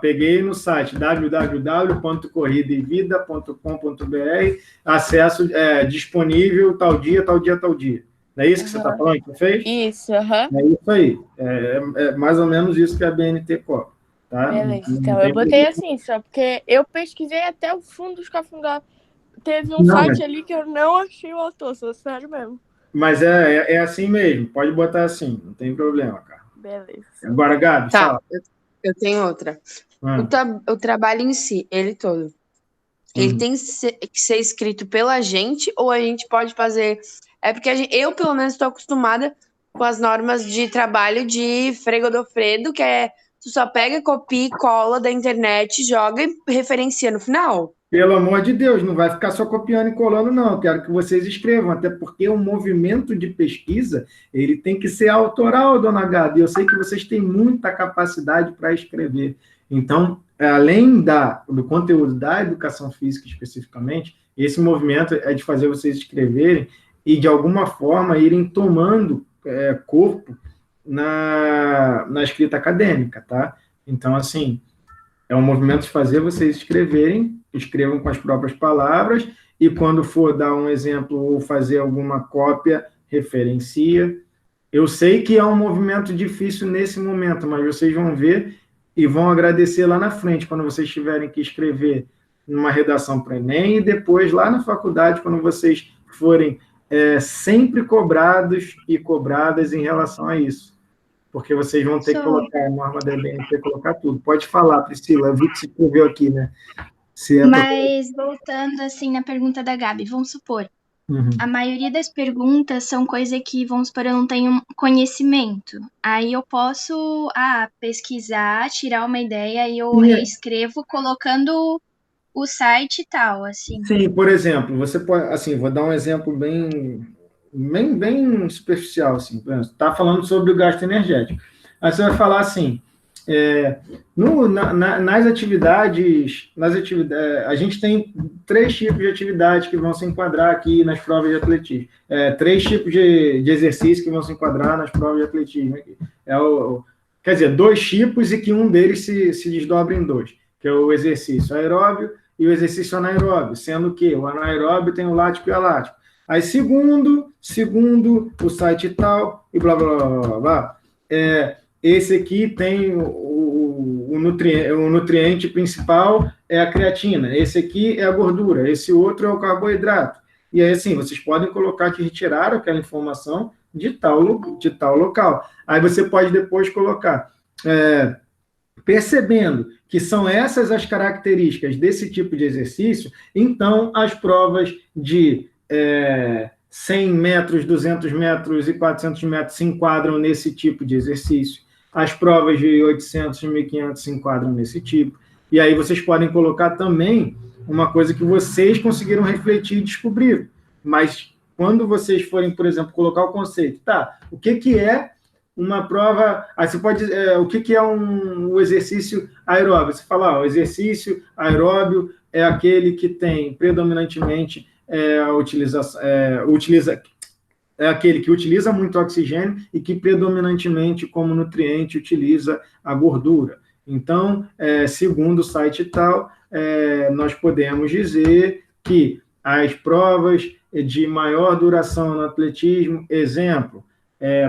peguei no site www.corridaevida.com.br, acesso disponível tal dia, tal dia, tal dia. Não é isso que você está falando que você fez? Isso, É isso aí. É mais ou menos isso que a BNT cobra. Tá? Beleza, então eu botei assim, só porque eu pesquisei até o fundo dos Cafundó. Teve um site ali que eu não achei o autor, sou sério mesmo. Mas é assim mesmo, pode botar assim, não tem problema, cara. Beleza. Agora, Gabi, Tá, fala. eu tenho outra. O trabalho em si, ele todo, ele tem que ser escrito pela gente ou a gente pode fazer... É porque eu, pelo menos, estou acostumada com as normas de trabalho de Frei Godofredo, que é tu só pega, copia e cola da internet, joga e referencia no final. Pelo amor de Deus, não vai ficar só copiando e colando, não. Eu quero que vocês escrevam, até porque o movimento de pesquisa, ele tem que ser autoral, dona Gabi. Eu sei que vocês têm muita capacidade para escrever. Então, além do conteúdo da educação física especificamente, esse movimento é de fazer vocês escreverem e, de alguma forma, irem tomando corpo na escrita acadêmica, tá? Então, assim, é um movimento de fazer vocês escrevam com as próprias palavras, e quando for dar um exemplo ou fazer alguma cópia, referencia. Eu sei que é um movimento difícil nesse momento, mas vocês vão ver e vão agradecer lá na frente, quando vocês tiverem que escrever numa redação para o Enem, e depois lá na faculdade, quando vocês forem sempre cobrados e cobradas em relação a isso. Porque vocês vão ter que colocar a norma da BNT, colocar tudo. Pode falar, Priscila, eu vi que se escreveu aqui, né? Mas, voltando, assim, na pergunta da Gabi, vamos supor, a maioria das perguntas são coisas que, vamos supor, eu não tenho conhecimento. Aí eu posso, pesquisar, tirar uma ideia e eu reescrevo colocando o site e tal, assim. Sim, por exemplo, você pode, assim, vou dar um exemplo bem superficial, assim, está falando sobre o gasto energético. Aí você vai falar assim, nas atividades, a gente tem 3 tipos de atividades que vão se enquadrar aqui nas provas de atletismo. 3 tipos de exercícios que vão se enquadrar nas provas de atletismo. Quer dizer, 2 tipos e que um deles se desdobra em 2, que é o exercício aeróbio e o exercício anaeróbio, sendo que o anaeróbio tem o lático e alático. Aí, segundo o site tal, e blá, blá, blá, blá, blá. Esse aqui tem o nutriente principal é a creatina, esse aqui é a gordura, esse outro é o carboidrato. E aí, assim, vocês podem colocar que retiraram aquela informação de tal local. Aí você pode depois colocar Percebendo que são essas as características desse tipo de exercício, então as provas de 100 metros, 200 metros e 400 metros se enquadram nesse tipo de exercício. As provas de 800 e 1500 se enquadram nesse tipo. E aí vocês podem colocar também uma coisa que vocês conseguiram refletir e descobrir. Mas quando vocês forem, por exemplo, colocar o conceito, tá, o que é uma prova, aí você pode, o que é um exercício aeróbio? Você fala, o exercício aeróbio é aquele que tem predominantemente é aquele que utiliza muito oxigênio e que predominantemente como nutriente utiliza a gordura. Então, segundo o site tal, nós podemos dizer que as provas de maior duração no atletismo, exemplo,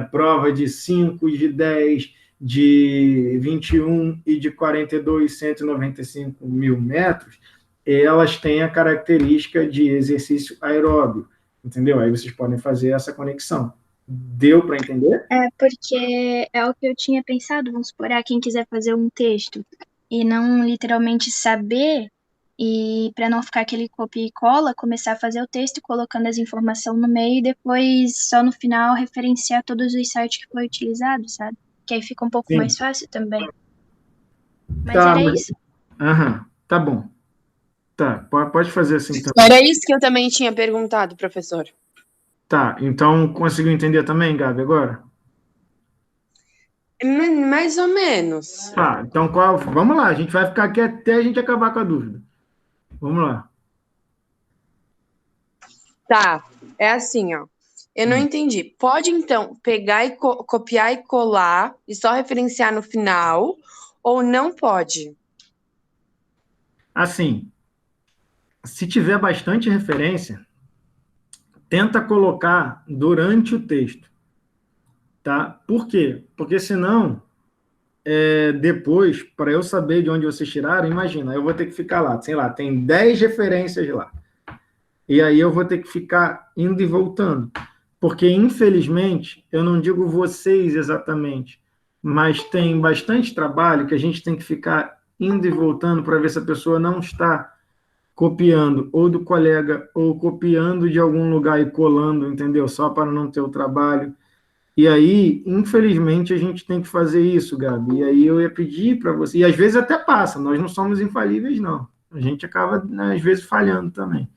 prova de 5, de 10, de 21 e de 42, 195 mil metros, elas têm a característica de exercício aeróbio, entendeu? Aí vocês podem fazer essa conexão. Deu para entender? Porque é o que eu tinha pensado, vamos supor, quem quiser fazer um texto e não literalmente saber, e para não ficar aquele copia e cola, começar a fazer o texto colocando as informações no meio e depois só no final referenciar todos os sites que foi utilizado, sabe? Que aí fica um pouco mais fácil também. Mas era isso. Tá bom. Tá, pode fazer assim também. Era isso que eu também tinha perguntado, professor. Tá, então conseguiu entender também, Gabi, agora? Mais ou menos. Tá, então vamos lá, a gente vai ficar aqui até a gente acabar com a dúvida. Vamos lá. Tá, é assim, ó. Eu não entendi. Pode, então, pegar e copiar e colar e só referenciar no final, ou não pode? Assim, se tiver bastante referência, tenta colocar durante o texto, tá? Por quê? Porque senão, depois, para eu saber de onde vocês tiraram, imagina, eu vou ter que ficar lá, sei lá, tem 10 referências lá. E aí eu vou ter que ficar indo e voltando. Porque, infelizmente, eu não digo vocês exatamente, mas tem bastante trabalho que a gente tem que ficar indo e voltando para ver se a pessoa não está copiando ou do colega ou copiando de algum lugar e colando, entendeu? Só para não ter o trabalho. E aí, infelizmente, a gente tem que fazer isso, Gabi. E aí eu ia pedir para você, e às vezes até passa, nós não somos infalíveis, não. A gente acaba, né, às vezes, falhando também,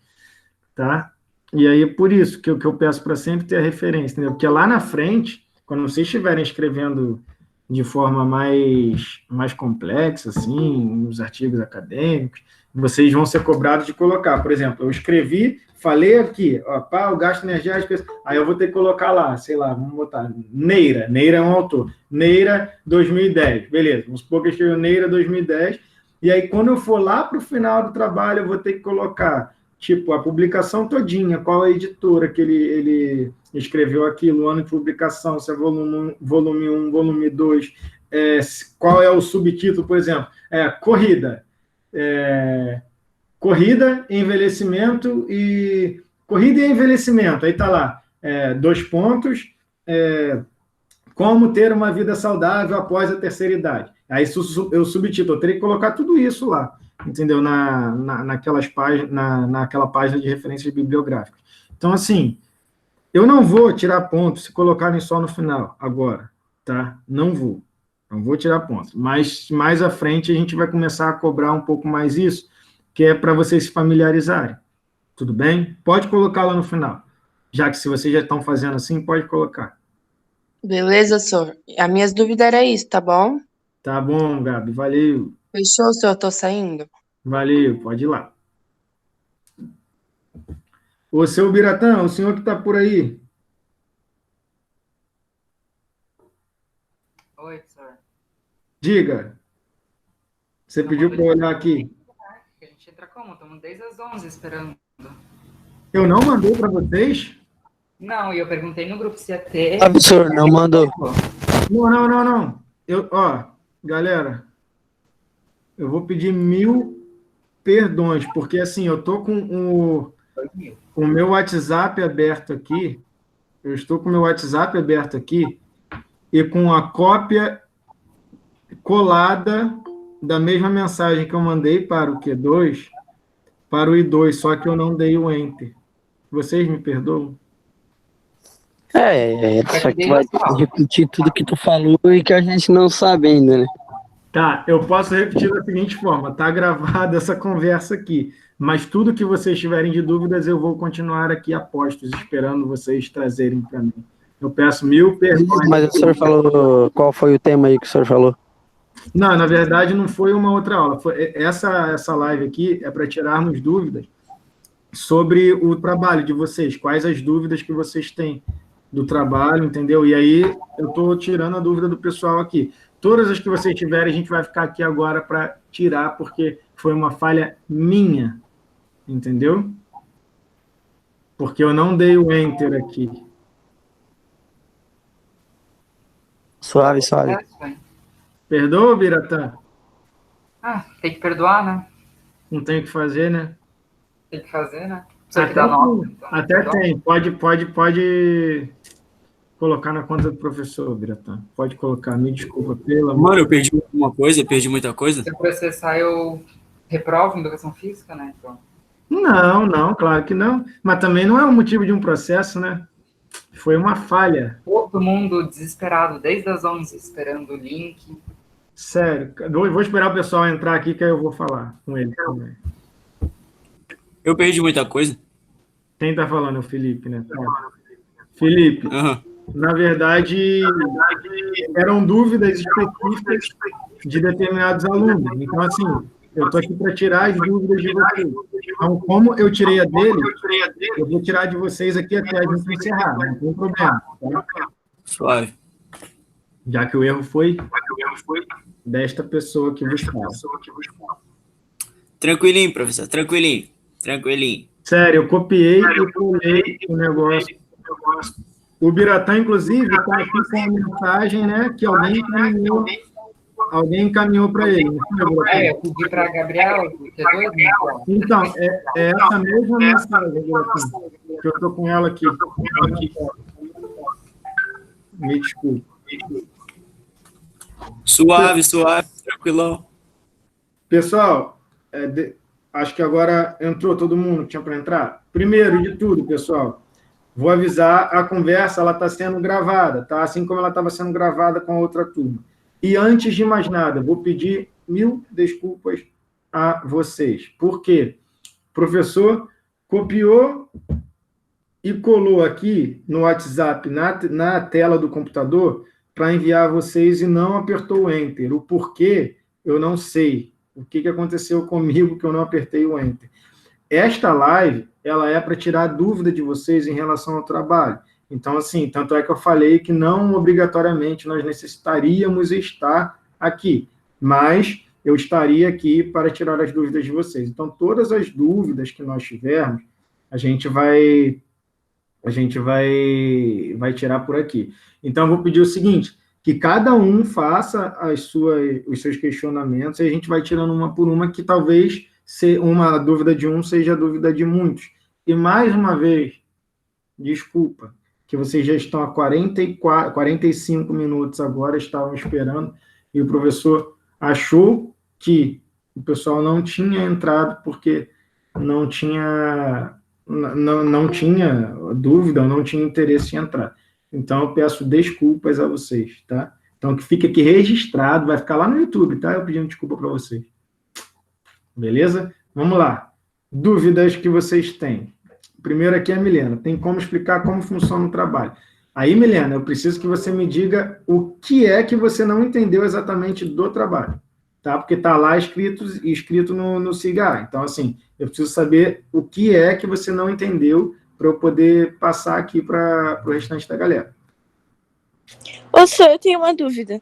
tá? E aí é por isso que eu peço para sempre ter a referência, entendeu? Porque lá na frente, quando vocês estiverem escrevendo de forma mais complexa, assim, nos artigos acadêmicos, vocês vão ser cobrados de colocar. Por exemplo, eu escrevi, falei aqui, o gasto energético, aí eu vou ter que colocar lá, sei lá, vamos botar, Neira é um autor, Neira 2010, beleza, vamos supor que eu escrevi Neira 2010, e aí quando eu for lá para o final do trabalho, eu vou ter que colocar, tipo, a publicação todinha, qual a editora que ele escreveu aquilo, o ano de publicação, se é volume 1, volume 2, qual é o subtítulo, por exemplo, Corrida, Corrida, Envelhecimento e... Corrida e Envelhecimento, aí está lá, 2 pontos, como ter uma vida saudável após a terceira idade. Aí eu subtítulo, eu teria que colocar tudo isso lá, entendeu? Naquelas páginas, naquela página de referências bibliográficas. Então, assim, eu não vou tirar pontos se colocarem só no final, agora, tá? Não vou tirar pontos. Mas mais à frente a gente vai começar a cobrar um pouco mais isso, que é para vocês se familiarizarem. Tudo bem? Pode colocar lá no final. Já que se vocês já estão fazendo assim, pode colocar. Beleza, senhor. As minhas dúvidas era isso, tá bom? Tá bom, Gabi. Valeu. Fechou, senhor? Eu tô saindo? Valeu, pode ir lá. Ô, seu Biratã, o senhor que está por aí. Oi, senhor. Diga. Você pediu para eu olhar aqui. A gente entra como? Estamos desde as 11 esperando. Eu não mandei para vocês? Não, e eu perguntei no grupo se ia ter. Professor, não mandou. Não. Galera, eu vou pedir 1000 perdões, porque assim, eu tô com o meu WhatsApp aberto aqui, e com a cópia colada da mesma mensagem que eu mandei para o Q2, para o I2, só que eu não dei o Enter. Vocês me perdoam? Só que tu vai ter que repetir tudo que tu falou e que a gente não sabe ainda, né? Tá, eu posso repetir da seguinte forma: tá gravada essa conversa aqui, mas tudo que vocês tiverem de dúvidas, eu vou continuar aqui a postos, esperando vocês trazerem para mim. Eu peço mil perdões. Mas o senhor falou, qual foi o tema aí que o senhor falou? Não, na verdade, não foi uma outra aula. Essa live aqui é para tirarmos dúvidas sobre o trabalho de vocês, quais as dúvidas que vocês têm do trabalho, entendeu? E aí eu estou tirando a dúvida do pessoal aqui. Todas as que vocês tiverem, a gente vai ficar aqui agora para tirar, porque foi uma falha minha, entendeu? Porque eu não dei o Enter aqui. Suave, suave. Perdoa, Biratã? Tem que perdoar, né? Não tem o que fazer, né? Tem que fazer, né? Precisa que dar nota. Então, Até tem. Pode colocar na conta do professor, Biratã. Pode colocar. Me desculpa pela... Mano, eu perdi alguma coisa, perdi muita coisa. Se eu processar, eu reprovo em educação física, né? Então, Não, claro que não. Mas também não é o motivo de um processo, né? Foi uma falha. todo mundo desesperado, desde as 11, esperando o link. Sério. Eu vou esperar o pessoal entrar aqui, que aí eu vou falar com ele também. Eu perdi muita coisa. Quem está falando é o Felipe, né? Felipe, Aham. na verdade, eram dúvidas específicas de determinados alunos. Então, assim, eu estou aqui para tirar as dúvidas de vocês. Então, como eu tirei a dele, eu vou tirar de vocês aqui até a gente encerrar. Não tem problema. Tá? Suave. Já que o erro foi desta pessoa que vos fala. Tranquilinho, professor, tranquilinho. Tranquilinho. Sério, eu copiei e colei o negócio. O Biratã, inclusive, está aqui com a mensagem, né, que alguém encaminhou para ele. Não foi, Biratã? Eu pedi para a Gabriela, que é doido, né? Então, é essa mesma mensagem, Biratã, que eu estou com ela aqui. Me desculpa. Suave, tranquilão. Pessoal, acho que agora entrou todo mundo que tinha para entrar. Primeiro de tudo, pessoal, vou avisar, a conversa ela está sendo gravada, tá? Assim como ela estava sendo gravada com a outra turma. E antes de mais nada, vou pedir 1000 desculpas a vocês. Por quê? O professor copiou e colou aqui no WhatsApp, na tela do computador, para enviar a vocês e não apertou o Enter. O porquê, eu não sei. O que aconteceu comigo que eu não apertei o Enter. Esta live, ela é para tirar dúvida de vocês em relação ao trabalho. Então, assim, tanto é que eu falei que não obrigatoriamente nós necessitaríamos estar aqui, mas eu estaria aqui para tirar as dúvidas de vocês. Então, todas as dúvidas que nós tivermos, a gente vai tirar por aqui. Então, eu vou pedir o seguinte, que cada um faça os seus questionamentos e a gente vai tirando uma por uma, que talvez uma dúvida de um seja a dúvida de muitos. E, mais uma vez, desculpa, que vocês já estão há 45 minutos agora, estavam esperando, e o professor achou que o pessoal não tinha entrado porque não tinha dúvida, não tinha interesse em entrar. Então, eu peço desculpas a vocês, tá? Então, que fique aqui registrado, vai ficar lá no YouTube, tá? Eu pedindo desculpa para vocês. Beleza? Vamos lá. Dúvidas que vocês têm. Primeiro aqui é a Milena. Tem como explicar como funciona o trabalho. Aí, Milena, eu preciso que você me diga o que é que você não entendeu exatamente do trabalho, tá? Porque está lá escrito no SIGA. Então, assim, eu preciso saber o que é que você não entendeu para eu poder passar aqui para o restante da galera. Ô, senhor, eu tenho uma dúvida.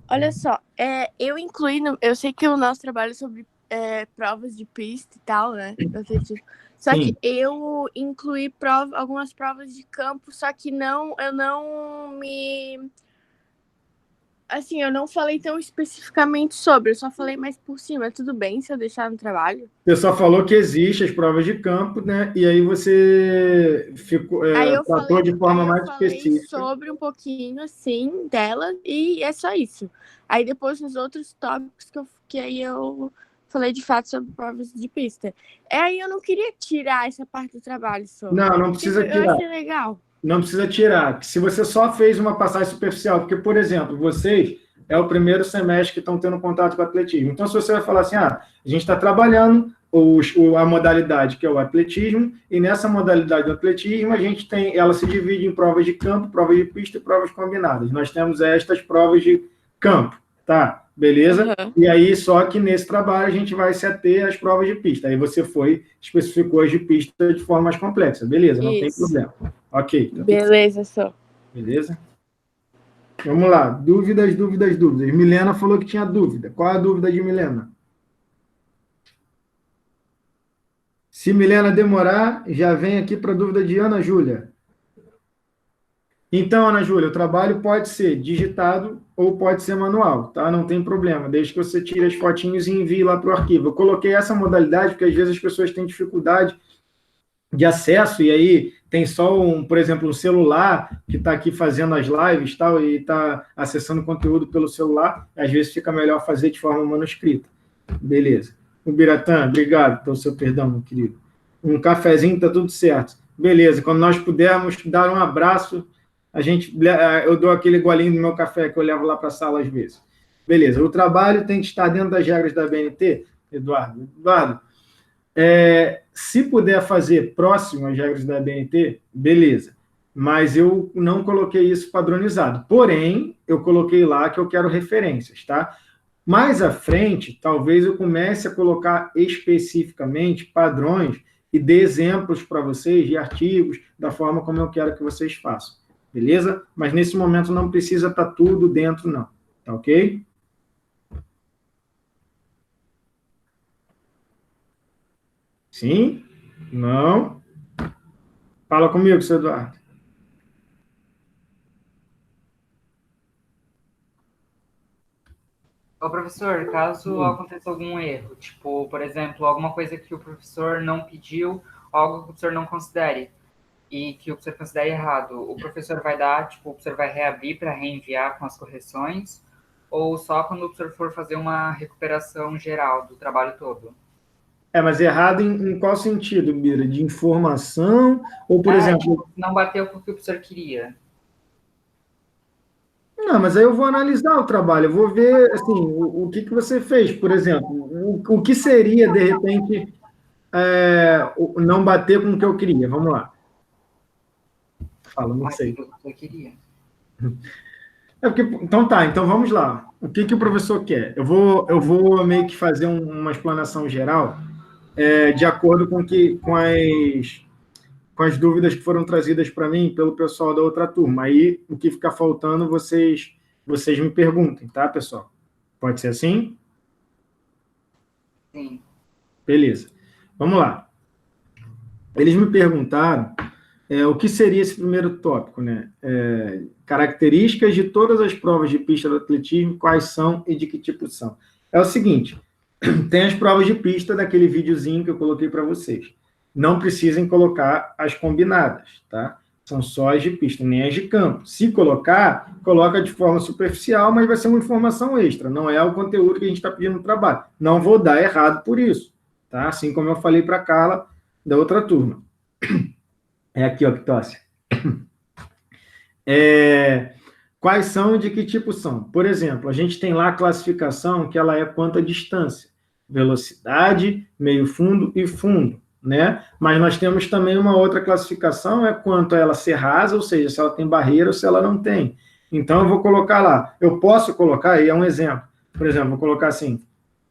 Olha só, eu sei que o nosso trabalho é sobre provas de pista e tal, né? Só Sim. que eu incluí algumas provas de campo, só que eu não me Assim, eu não falei tão especificamente sobre, eu só falei mais por cima. Tudo bem se eu deixar no trabalho? Você só falou que existem as provas de campo, né? E aí você Aí eu tratou de forma aí eu mais falei específica. sobre um pouquinho, assim, dela, e é só isso. Aí depois nos outros tópicos que aí eu falei de fato sobre provas de pista. Aí eu não queria tirar essa parte do trabalho só. Não Porque precisa eu tirar. achei legal. Não precisa tirar. Se você só fez uma passagem superficial, porque, por exemplo, vocês é o primeiro semestre que estão tendo contato com o atletismo. Então, se você vai falar assim, a gente está trabalhando a modalidade que é o atletismo, e nessa modalidade do atletismo, ela se divide em provas de campo, provas de pista e provas combinadas. Nós temos estas provas de campo, tá? Beleza? Uhum. E aí, só que nesse trabalho a gente vai se ater às provas de pista. Aí você especificou as de pista de forma mais complexa. Beleza, não tem problema. Ok. Tá Beleza, só. Beleza? Vamos lá. Dúvidas. Milena falou que tinha dúvida. Qual a dúvida de Milena? Se Milena demorar, já vem aqui para a dúvida de Ana Júlia. Então, Ana Júlia, o trabalho pode ser digitado ou pode ser manual, tá? Não tem problema, desde que você tire as fotinhos e envie lá para o arquivo. Eu coloquei essa modalidade porque às vezes as pessoas têm dificuldade de acesso, e aí tem só, por exemplo, um celular que está aqui fazendo as lives tal, e está acessando conteúdo pelo celular, às vezes fica melhor fazer de forma manuscrita. Beleza. O Biratã, obrigado pelo seu perdão, meu querido. Um cafezinho, está tudo certo. Beleza, quando nós pudermos dar um abraço, eu dou aquele golinho do meu café que eu levo lá para a sala às vezes. Beleza, o trabalho tem que estar dentro das regras da BNT, Eduardo, se puder fazer próximo às regras da BNT, beleza. Mas eu não coloquei isso padronizado. Porém, eu coloquei lá que eu quero referências, tá? Mais à frente, talvez eu comece a colocar especificamente padrões e dê exemplos para vocês de artigos, da forma como eu quero que vocês façam. Beleza? Mas nesse momento não precisa estar tudo dentro, não. Tá ok? Sim? Não? Fala comigo, seu Eduardo. Ô, professor, caso aconteça algum erro, tipo, por exemplo, alguma coisa que o professor não pediu, algo que o professor não considere, e que o professor considere errado, o professor vai dar, tipo, o professor vai reabrir para reenviar com as correções, ou só quando o professor for fazer uma recuperação geral do trabalho todo? Mas errado em qual sentido, Bira? De informação? Ou, por exemplo... Tipo, não bateu com o que o professor queria. Não, mas aí eu vou analisar o trabalho, eu vou ver, assim, o que você fez, por exemplo. O que seria, de repente, não bater com o que eu queria? Vamos lá. Fala, não sei. O que eu queria. Então tá, então vamos lá. O que o professor quer? Eu vou meio que fazer uma explanação geral, de acordo com as dúvidas que foram trazidas para mim pelo pessoal da outra turma. Aí, o que ficar faltando, vocês me perguntem, tá, pessoal? Pode ser assim? Sim. Beleza. Vamos lá. Eles me perguntaram o que seria esse primeiro tópico, né? Características de todas as provas de pista do atletismo, quais são e de que tipo são. É o seguinte, tem as provas de pista daquele videozinho que eu coloquei para vocês. Não precisem colocar as combinadas, tá? São só as de pista, nem as de campo. Se coloca de forma superficial, mas vai ser uma informação extra, não é o conteúdo que a gente está pedindo no trabalho. Não vou dar errado por isso, tá? Assim como eu falei para a Carla, da outra turma. É aqui, ó, que tosse. Quais são e de que tipo são? Por exemplo, a gente tem lá a classificação que ela é quanto à distância. Velocidade, meio fundo e fundo, né? Mas nós temos também uma outra classificação, quanto a ela ser rasa, ou seja, se ela tem barreira ou se ela não tem. Então, eu vou colocar lá. Eu posso colocar, aí é um exemplo. Por exemplo, vou colocar assim.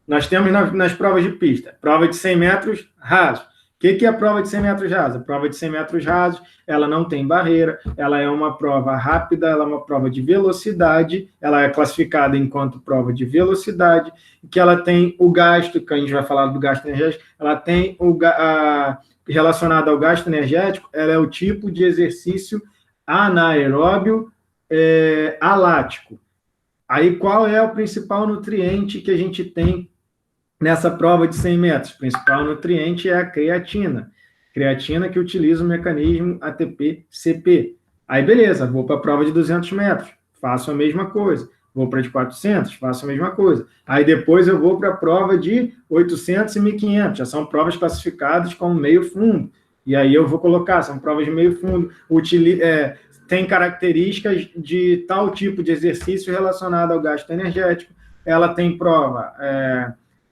Nós temos nas provas de pista, prova de 100 metros raso. O que é a prova de 100 metros raso? A prova de 100 metros rasos, ela não tem barreira, ela é uma prova rápida, ela é uma prova de velocidade, ela é classificada enquanto prova de velocidade, que ela tem o gasto, que a gente vai falar do gasto energético, ela tem relacionado ao gasto energético, ela é o tipo de exercício anaeróbio alático. Aí, qual é o principal nutriente que a gente tem nessa prova de 100 metros? O principal nutriente é a creatina. Creatina que utiliza o mecanismo ATP-CP. Aí, beleza, vou para a prova de 200 metros, faço a mesma coisa. Vou para a de 400, faço a mesma coisa. Aí, depois, eu vou para a prova de 800 e 1.500. Já são provas classificadas como meio fundo. E aí, eu vou colocar, são provas de meio fundo. Tem características de tal tipo de exercício relacionado ao gasto energético. Ela tem prova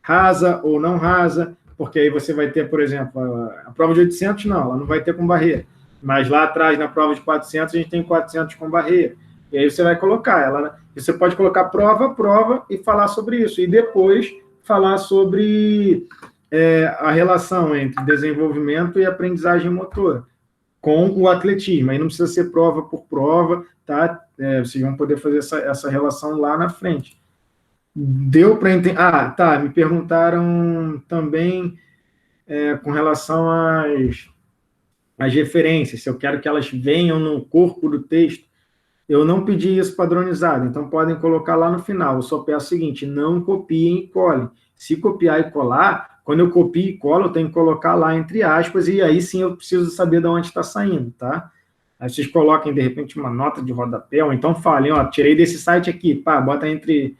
rasa ou não rasa, porque aí você vai ter, por exemplo, a prova de 800, não, ela não vai ter com barreira. Mas lá atrás, na prova de 400, a gente tem 400 com barreira. E aí você vai colocar ela. Você pode colocar prova e falar sobre isso. E depois falar sobre a relação entre desenvolvimento e aprendizagem motora com o atletismo. Aí não precisa ser prova por prova, tá? Vocês vão poder fazer essa relação lá na frente. Deu para entender? Ah, tá. Me perguntaram também com relação às referências, se eu quero que elas venham no corpo do texto. Eu não pedi isso padronizado, então podem colocar lá no final. Eu só peço o seguinte: não copiem e colhem. Se copiar e colar, quando eu copio e colo, eu tenho que colocar lá entre aspas, e aí sim eu preciso saber de onde está saindo, tá? Aí vocês coloquem, de repente, uma nota de rodapé, ou então falem, ó, tirei desse site aqui, pá, bota entre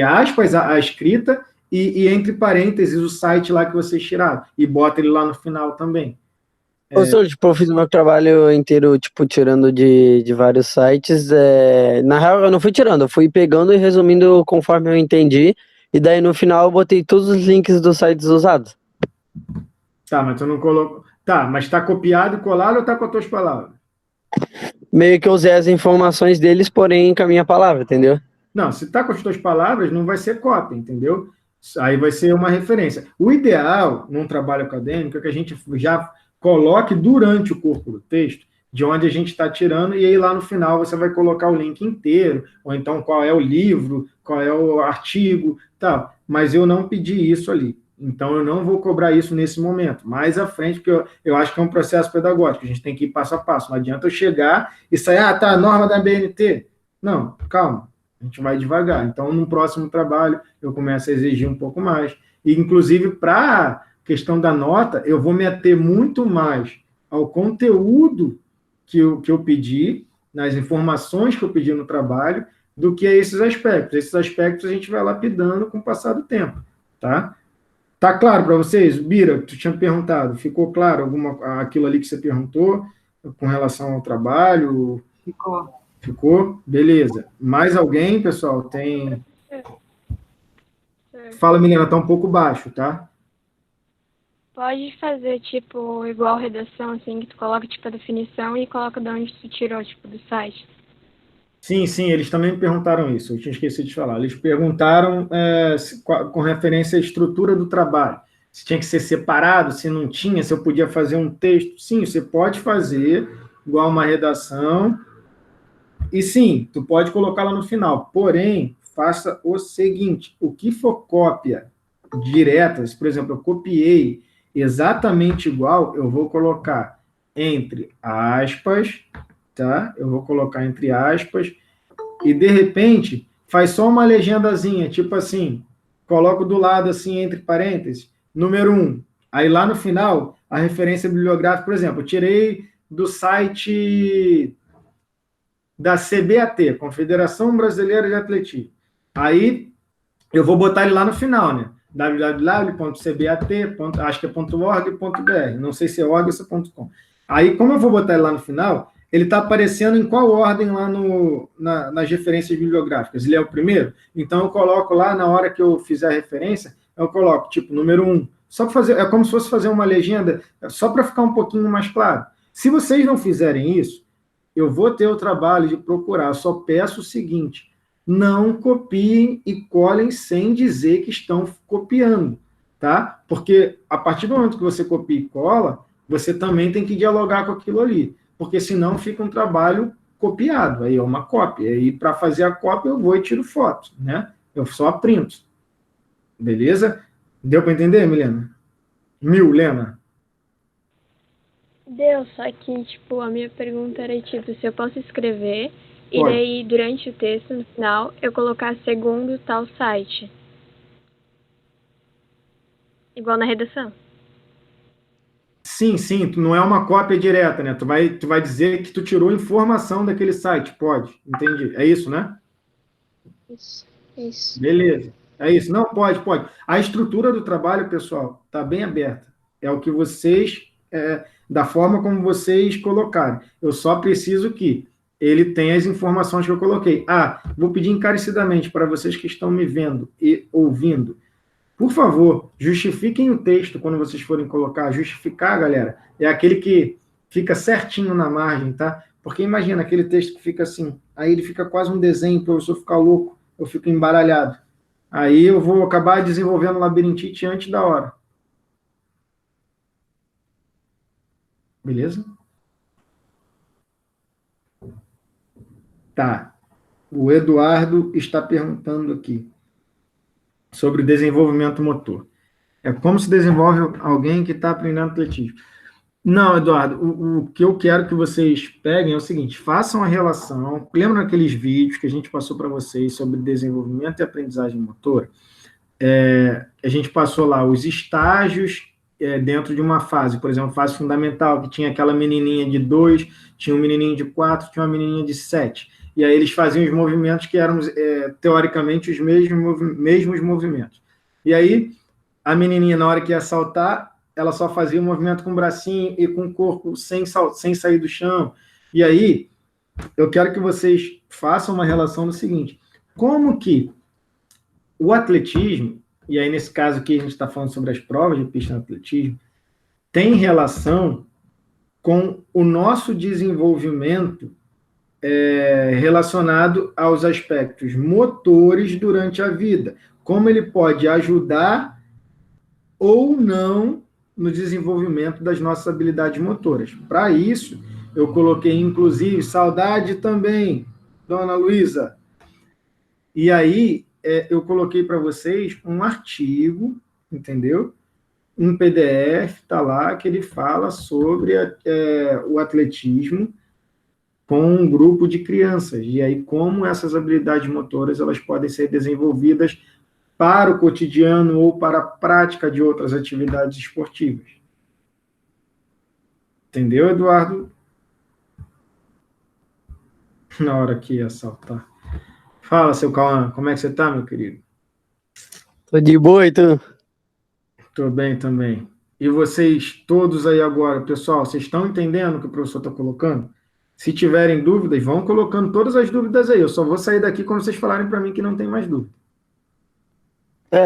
aspas a escrita e entre parênteses o site lá que vocês tiraram, e bota ele lá no final também. Professor, tipo, eu fiz o meu trabalho inteiro, tipo, tirando de vários sites. Na real, eu não fui tirando, eu fui pegando e resumindo conforme eu entendi. E daí, no final, eu botei todos os links dos sites usados. Tá, mas tu não colocou... Tá, mas tá copiado e colado ou tá com as tuas palavras? Meio que eu usei as informações deles, porém, com a minha palavra, entendeu? Não, se tá com as tuas palavras, não vai ser cópia, entendeu? Aí vai ser uma referência. O ideal, num trabalho acadêmico, é que a gente já coloque durante o corpo do texto, de onde a gente está tirando, e aí lá no final você vai colocar o link inteiro, ou então qual é o livro, qual é o artigo, tal. Mas eu não pedi isso ali. Então eu não vou cobrar isso nesse momento. Mais à frente, porque eu acho que é um processo pedagógico, a gente tem que ir passo a passo. Não adianta eu chegar e sair, tá, norma da BNT. Não, calma, a gente vai devagar. Então, no próximo trabalho, eu começo a exigir um pouco mais. E, inclusive, para questão da nota, eu vou me ater muito mais ao conteúdo que eu pedi, nas informações que eu pedi no trabalho, do que a esses aspectos. Esses aspectos a gente vai lapidando com o passar do tempo, tá? Tá claro para vocês? Bira, tu tinha perguntado, ficou claro aquilo ali que você perguntou com relação ao trabalho? Ficou. Ficou? Beleza. Mais alguém, pessoal? Tem... Fala, Milena, tá um pouco baixo, tá? Pode fazer, tipo, igual redação, assim, que tu coloca, tipo, a definição e coloca de onde tu tirou, tipo, do site. Sim, eles também me perguntaram isso, eu tinha esquecido de falar. Eles perguntaram com referência à estrutura do trabalho, se tinha que ser separado, se não tinha, se eu podia fazer um texto. Sim, você pode fazer igual uma redação, e sim, tu pode colocar lá no final, porém, faça o seguinte: o que for cópia direta, se, por exemplo, eu copiei exatamente igual, eu vou colocar entre aspas, tá? Eu vou colocar entre aspas, e de repente, faz só uma legendazinha, tipo assim, coloco do lado, assim, entre parênteses, número 1. Aí lá no final, a referência bibliográfica, por exemplo, eu tirei do site da CBAT, Confederação Brasileira de Atletismo. Aí eu vou botar ele lá no final, né? www.cbat.org.br. Não sei se é org ou se é .com. Aí, como eu vou botar ele lá no final, ele está aparecendo em qual ordem lá nas referências bibliográficas? Ele é o primeiro? Então, eu coloco lá, na hora que eu fizer a referência, eu coloco, tipo, número 1. Só para fazer, é como se fosse fazer uma legenda, só para ficar um pouquinho mais claro. Se vocês não fizerem isso, eu vou ter o trabalho de procurar. Eu só peço o seguinte: não copiem e colhem sem dizer que estão copiando, tá? Porque a partir do momento que você copia e cola, você também tem que dialogar com aquilo ali, porque senão fica um trabalho copiado, aí é uma cópia. E para fazer a cópia eu vou e tiro foto, né? Eu só printo. Beleza? Deu para entender, Milena? Lena? Deu, só que, tipo, a minha pergunta era, tipo, se eu posso escrever E Pode. daí, durante o texto, no final, eu colocar segundo tal site. Igual na redação. Sim, não é uma cópia direta, né? Tu vai dizer que tu tirou informação daquele site, pode, entendi. É isso, né? Isso. Beleza. É isso. Não, pode. A estrutura do trabalho, pessoal, está bem aberta. É o que vocês, da forma como vocês colocarem. Eu só preciso que ele tenha as informações que eu coloquei. Vou pedir encarecidamente para vocês que estão me vendo e ouvindo. Por favor, justifiquem o texto quando vocês forem colocar. Justificar, galera, é aquele que fica certinho na margem, tá? Porque imagina aquele texto que fica assim, aí ele fica quase um desenho, o professor ficar louco, eu fico embaralhado. Aí eu vou acabar desenvolvendo labirintite antes da hora. Beleza? Tá. O Eduardo está perguntando aqui sobre o desenvolvimento motor. É como se desenvolve alguém que está aprendendo atletismo. Não, Eduardo, o que eu quero que vocês peguem é o seguinte, façam a relação, lembra daqueles vídeos que a gente passou para vocês sobre desenvolvimento e aprendizagem motora? A gente passou lá os estágios dentro de uma fase, por exemplo, fase fundamental, que tinha aquela menininha de 2, tinha um menininho de 4, tinha uma menininha de 7. E aí eles faziam os movimentos que eram, teoricamente, os mesmos movimentos. E aí, a menininha, na hora que ia saltar, ela só fazia o movimento com o bracinho e com o corpo sem sair do chão. E aí, eu quero que vocês façam uma relação do seguinte, como que o atletismo, e aí nesse caso aqui a gente está falando sobre as provas de pista no atletismo, tem relação com o nosso desenvolvimento relacionado aos aspectos motores durante a vida, como ele pode ajudar ou não no desenvolvimento das nossas habilidades motoras. Para isso, eu coloquei, inclusive, saudade também, dona Luísa. E aí, eu coloquei para vocês um artigo, entendeu? Um PDF, está lá, que ele fala sobre o atletismo com um grupo de crianças, e aí como essas habilidades motoras elas podem ser desenvolvidas para o cotidiano ou para a prática de outras atividades esportivas. Entendeu, Eduardo? Na hora que ia saltar. Fala, seu Cauã, como é que você está, meu querido? Tô de boa, e tu? Tô bem também. E vocês todos aí agora, pessoal, vocês estão entendendo o que o professor está colocando? Se tiverem dúvidas, vão colocando todas as dúvidas aí. Eu só vou sair daqui quando vocês falarem para mim que não tem mais dúvida.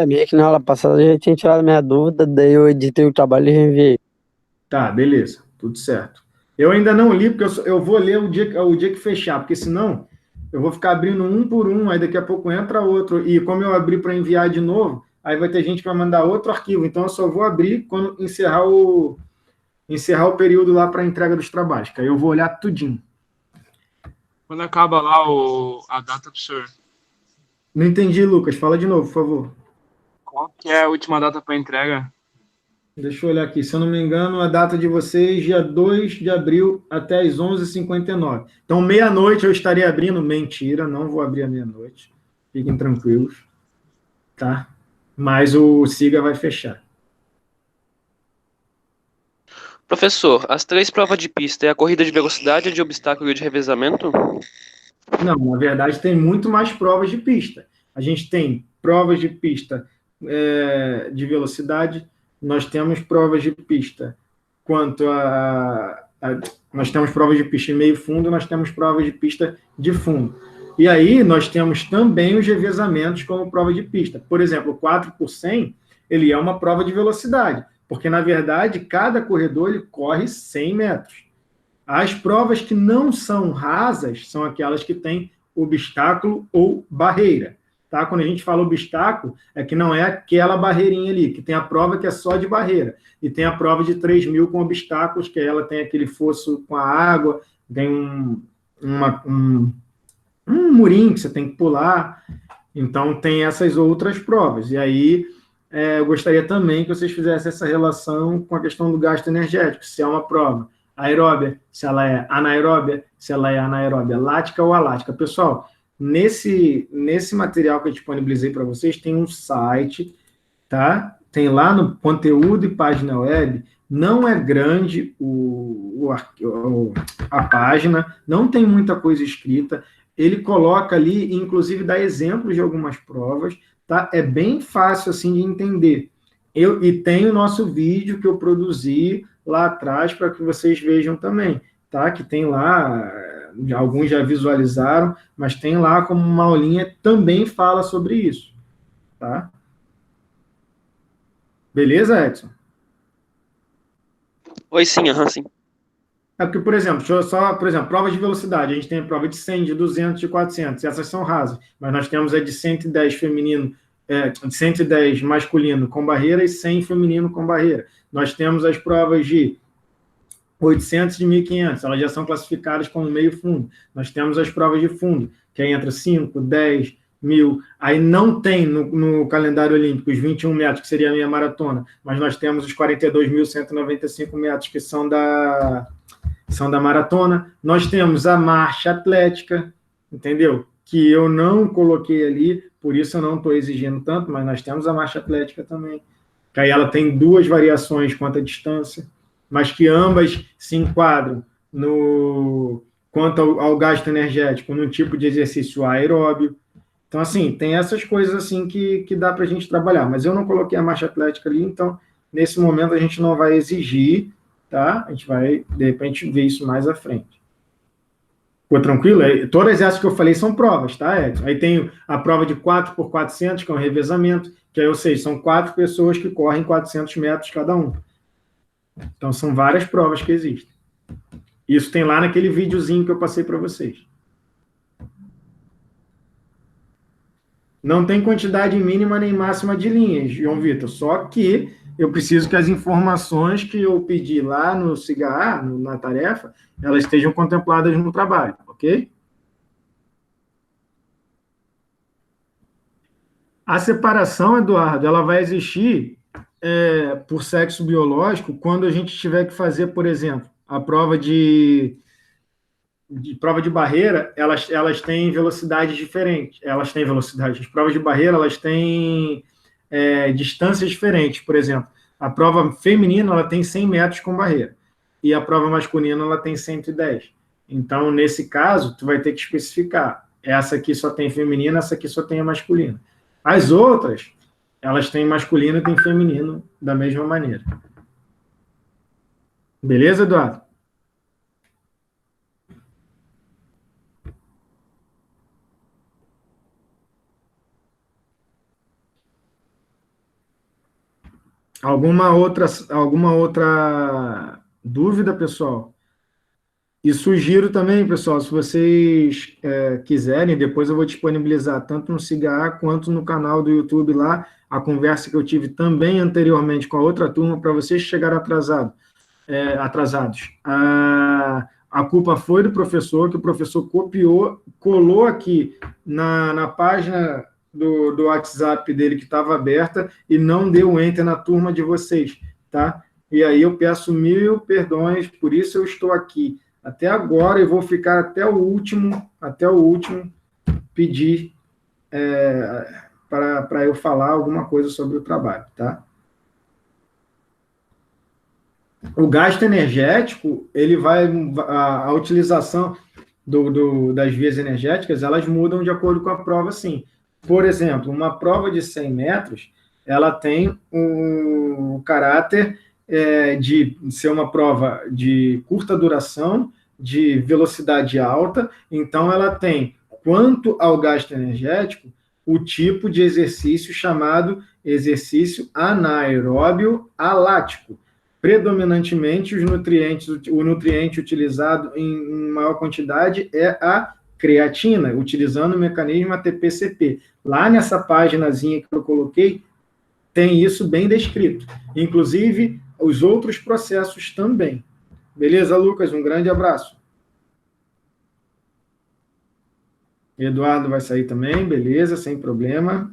Meio que na aula passada eu já tinha tirado minha dúvida, daí eu editei o trabalho e enviei. Tá, beleza, tudo certo. Eu ainda não li, porque eu vou ler o dia que fechar, porque senão eu vou ficar abrindo um por um, aí daqui a pouco entra outro, e como eu abri para enviar de novo, aí vai ter gente que vai mandar outro arquivo, então eu só vou abrir quando encerrar o período lá para entrega dos trabalhos, que aí eu vou olhar tudinho. Quando acaba lá a data do senhor? Não entendi, Lucas, fala de novo, por favor. Qual que é a última data para entrega? Deixa eu olhar aqui, se eu não me engano, a data de vocês, dia 2 de abril, até às 11h59. Então, meia-noite eu estaria abrindo, mentira, não vou abrir à meia-noite, fiquem tranquilos, tá? Mas o SIGA vai fechar. Professor, as 3 provas de pista é a corrida de velocidade, a de obstáculo e a de revezamento? Não, na verdade tem muito mais provas de pista. A gente tem provas de pista de velocidade, nós temos provas de pista nós temos provas de pista em meio fundo, nós temos provas de pista de fundo. E aí nós temos também os revezamentos como prova de pista. Por exemplo, o 4 por 100, ele é uma prova de velocidade, porque, na verdade, cada corredor ele corre 100 metros. As provas que não são rasas são aquelas que têm obstáculo ou barreira. Tá? Quando a gente fala obstáculo, é que não é aquela barreirinha ali, que tem a prova que é só de barreira. E tem a prova de 3.000 com obstáculos, que ela tem aquele fosso com a água, tem um murinho que você tem que pular. Então, tem essas outras provas. E aí, eu gostaria também que vocês fizessem essa relação com a questão do gasto energético. Se é uma prova aeróbia, se ela é anaeróbia, se ela é anaeróbia lática ou alática. Pessoal, nesse material que eu disponibilizei para vocês, tem um site, tá? Tem lá no conteúdo e página web, não é grande a página, não tem muita coisa escrita, ele coloca ali, inclusive dá exemplos de algumas provas, tá? É bem fácil, assim, de entender. E tem o nosso vídeo que eu produzi lá atrás para que vocês vejam também, tá? Que tem lá, alguns já visualizaram, mas tem lá como uma aulinha, também fala sobre isso, tá? Beleza, Edson? Oi, sim, aham, sim. É porque, por exemplo, prova de velocidade, a gente tem a prova de 100, de 200, de 400, essas são rasas, mas nós temos a de 110 feminino, de 110 masculino com barreira e 100 feminino com barreira. Nós temos as provas de 800 e de 1.500, elas já são classificadas como meio fundo. Nós temos as provas de fundo, que é entre 5, 10, 1.000. Aí não tem no calendário olímpico os 21 metros, que seria a meia maratona, mas nós temos os 42.195 metros, que são da maratona. Nós temos a marcha atlética, entendeu? Que eu não coloquei ali, por isso eu não estou exigindo tanto, mas nós temos a marcha atlética também, que aí ela tem 2 variações quanto à distância, mas que ambas se enquadram quanto ao gasto energético, no tipo de exercício aeróbio. Então, assim, tem essas coisas assim que dá para a gente trabalhar, mas eu não coloquei a marcha atlética ali, então, nesse momento, a gente não vai exigir, tá? A gente vai, de repente, ver isso mais à frente. Ficou tranquilo? Todas essas que eu falei são provas, tá, Edson? Aí tem a prova de 4x400, que é um revezamento, que aí, ou seja, são 4 pessoas que correm 400 metros cada um. Então, são várias provas que existem. Isso tem lá naquele videozinho que eu passei para vocês. Não tem quantidade mínima nem máxima de linhas, João Vitor, só que eu preciso que as informações que eu pedi lá no CIGA, na tarefa, elas estejam contempladas no trabalho, ok? A separação, Eduardo, ela vai existir por sexo biológico quando a gente tiver que fazer, por exemplo, a prova de barreira, elas têm velocidades diferentes. Elas têm velocidade. As provas de barreira, elas têm distâncias diferentes. Por exemplo, a prova feminina, ela tem 100 metros com barreira. E a prova masculina, ela tem 110. Então, nesse caso, tu vai ter que especificar. Essa aqui só tem feminina, essa aqui só tem a masculina. As outras, elas têm masculino e têm feminino da mesma maneira. Beleza, Eduardo? Alguma outra dúvida, pessoal? E sugiro também, pessoal, se vocês quiserem, depois eu vou disponibilizar tanto no CIGA quanto no canal do YouTube lá, a conversa que eu tive também anteriormente com a outra turma, para vocês que chegaram atrasados. A culpa foi do professor, que o professor copiou, colou aqui na página do WhatsApp dele que estava aberta e não deu enter na turma de vocês, tá? E aí eu peço 1000 perdões, por isso eu estou aqui até agora e vou ficar até o último pedir para eu falar alguma coisa sobre o trabalho, tá? O gasto energético, a utilização das vias energéticas, elas mudam de acordo com a prova, sim. Por exemplo, uma prova de 100 metros, ela tem um caráter de ser uma prova de curta duração, de velocidade alta, então ela tem, quanto ao gasto energético, o tipo de exercício chamado exercício anaeróbio alático. Predominantemente, o nutriente utilizado em maior quantidade é a creatina, utilizando o mecanismo ATP-CP. Lá nessa paginazinha que eu coloquei, tem isso bem descrito. Inclusive, os outros processos também. Beleza, Lucas? Um grande abraço. Eduardo vai sair também, beleza, sem problema.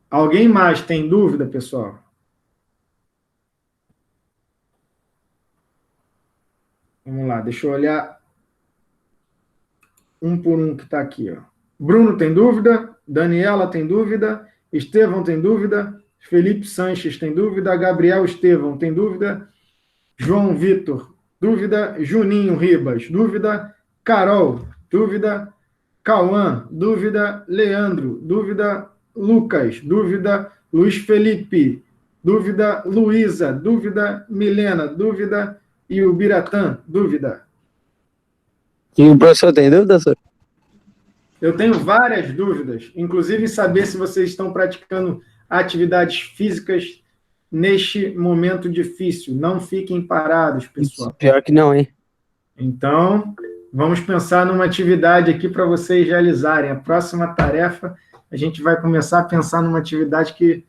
Alguém mais tem dúvida, pessoal? Vamos lá, deixa eu olhar um por um que está aqui. Ó. Bruno tem dúvida, Daniela tem dúvida, Estevão tem dúvida, Felipe Sanches tem dúvida, Gabriel Estevão tem dúvida, João Vitor, dúvida, Juninho Ribas, dúvida, Carol, dúvida, Cauã, dúvida, Leandro, dúvida, Lucas, dúvida, Luiz Felipe, dúvida, Luísa, dúvida, Milena, dúvida, e o Biratã, dúvida. E o professor tem dúvida, senhor? Eu tenho várias dúvidas, inclusive saber se vocês estão praticando atividades físicas neste momento difícil. Não fiquem parados, pessoal. Pior que não, hein? Então, vamos pensar numa atividade aqui para vocês realizarem. A próxima tarefa, a gente vai começar a pensar numa atividade que,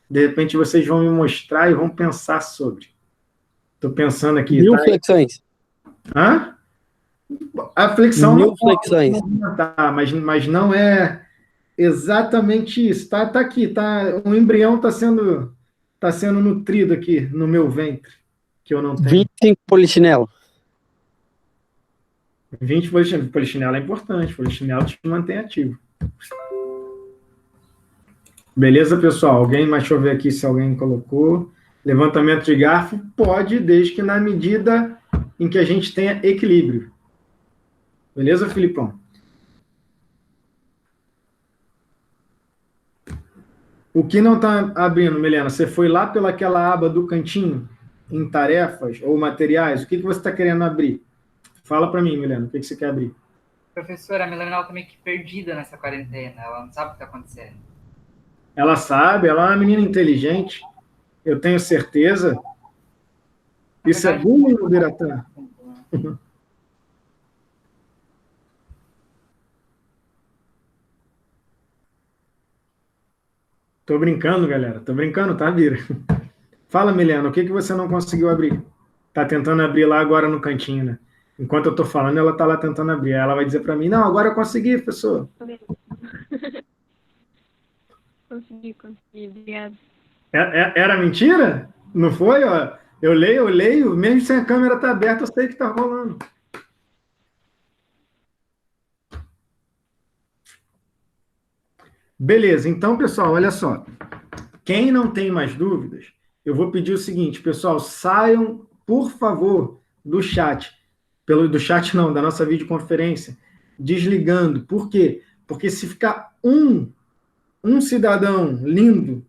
de repente, vocês vão me mostrar e vão pensar sobre. Estou pensando aqui. 1000 tá? flexões. Hã? A flexão 1000 flexões. mas não é exatamente isso. Tá aqui, tá? Um embrião está sendo nutrido aqui no meu ventre, que eu não tenho. 25 polichinelo. 20 polichinelo. Polichinelo é importante, polichinelo te mantém ativo. Beleza, pessoal? Alguém, mas deixa eu ver aqui se alguém colocou. Levantamento de garfo pode, desde que na medida em que a gente tenha equilíbrio. Beleza, Filipão? O que não está abrindo, Milena? Você foi lá pelaquela aba do cantinho, em tarefas ou materiais? O que você está querendo abrir? Fala para mim, Milena, o que você quer abrir? Professora, a Milena está meio que perdida nessa quarentena. Ela não sabe o que está acontecendo. Ela sabe, ela é uma menina inteligente. Eu tenho certeza. Isso é bullying, Biratã? Tô brincando, galera. Tô brincando, tá, Bira? Fala, Milena, o que você não conseguiu abrir? Tá tentando abrir lá agora no cantinho, né? Enquanto eu tô falando, ela tá lá tentando abrir. Ela vai dizer para mim, não, agora eu consegui, professor. Consegui, obrigado. Era mentira? Não foi? Ó, eu leio, mesmo sem a câmera tá aberta, eu sei que tá rolando. Beleza, então, pessoal, olha só. Quem não tem mais dúvidas, eu vou pedir o seguinte, pessoal, saiam, por favor, do chat. Do chat não, da nossa videoconferência, desligando. Por quê? Porque se ficar um cidadão lindo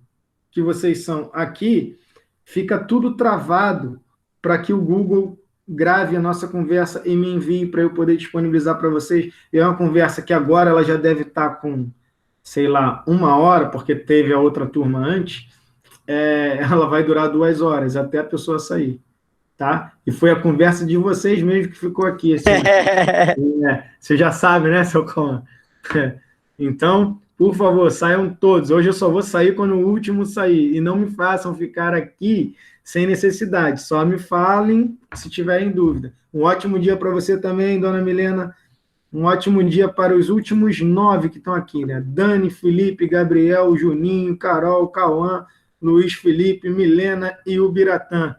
que vocês são aqui, fica tudo travado para que o Google grave a nossa conversa e me envie para eu poder disponibilizar para vocês. E é uma conversa que agora ela já deve estar com, sei lá, 1 hora, porque teve a outra turma antes, ela vai durar 2 horas, até a pessoa sair, tá? E foi a conversa de vocês mesmo que ficou aqui. Assim, você já sabe, né, seu Coman? Então, por favor, saiam todos. Hoje eu só vou sair quando o último sair. E não me façam ficar aqui sem necessidade. Só me falem se tiverem dúvida. Um ótimo dia para você também, dona Milena. Um ótimo dia para os últimos 9 que estão aqui, né? Dani, Felipe, Gabriel, Juninho, Carol, Cauã, Luiz Felipe, Milena e o Biratã.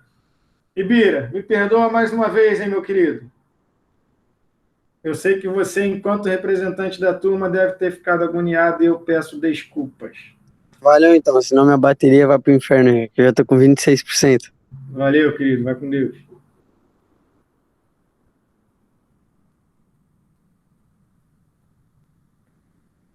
Ibira, me perdoa mais uma vez, hein, meu querido? Eu sei que você, enquanto representante da turma, deve ter ficado agoniado e eu peço desculpas. Valeu, então, senão minha bateria vai pro inferno, que eu já tô com 26%. Valeu, querido. Vai com Deus.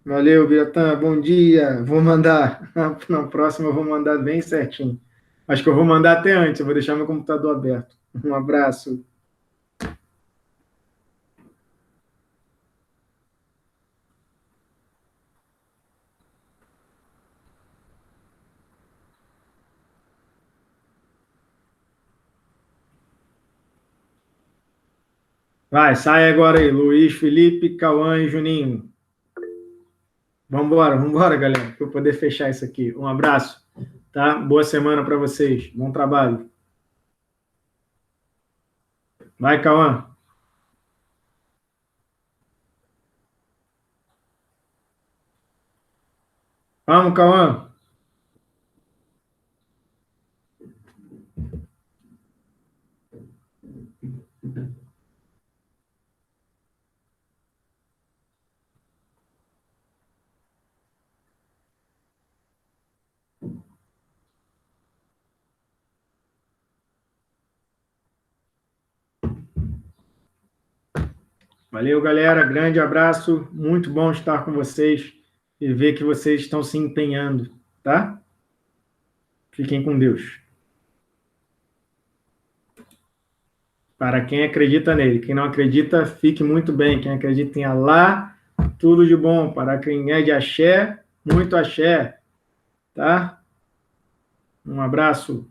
Valeu, Biratã. Bom dia. Vou mandar. Na próxima eu vou mandar bem certinho. Acho que eu vou mandar até antes. Eu vou deixar meu computador aberto. Um abraço. Vai, sai agora aí. Luiz, Felipe, Cauã e Juninho. Vambora, galera, para eu poder fechar isso aqui. Um abraço, tá? Boa semana para vocês. Bom trabalho. Vai, Cauã. Vamos, Cauã. Valeu, galera. Grande abraço. Muito bom estar com vocês e ver que vocês estão se empenhando, tá? Fiquem com Deus. Para quem acredita nele. Quem não acredita, fique muito bem. Quem acredita em Alá, tudo de bom. Para quem é de axé, muito axé. Tá? Um abraço.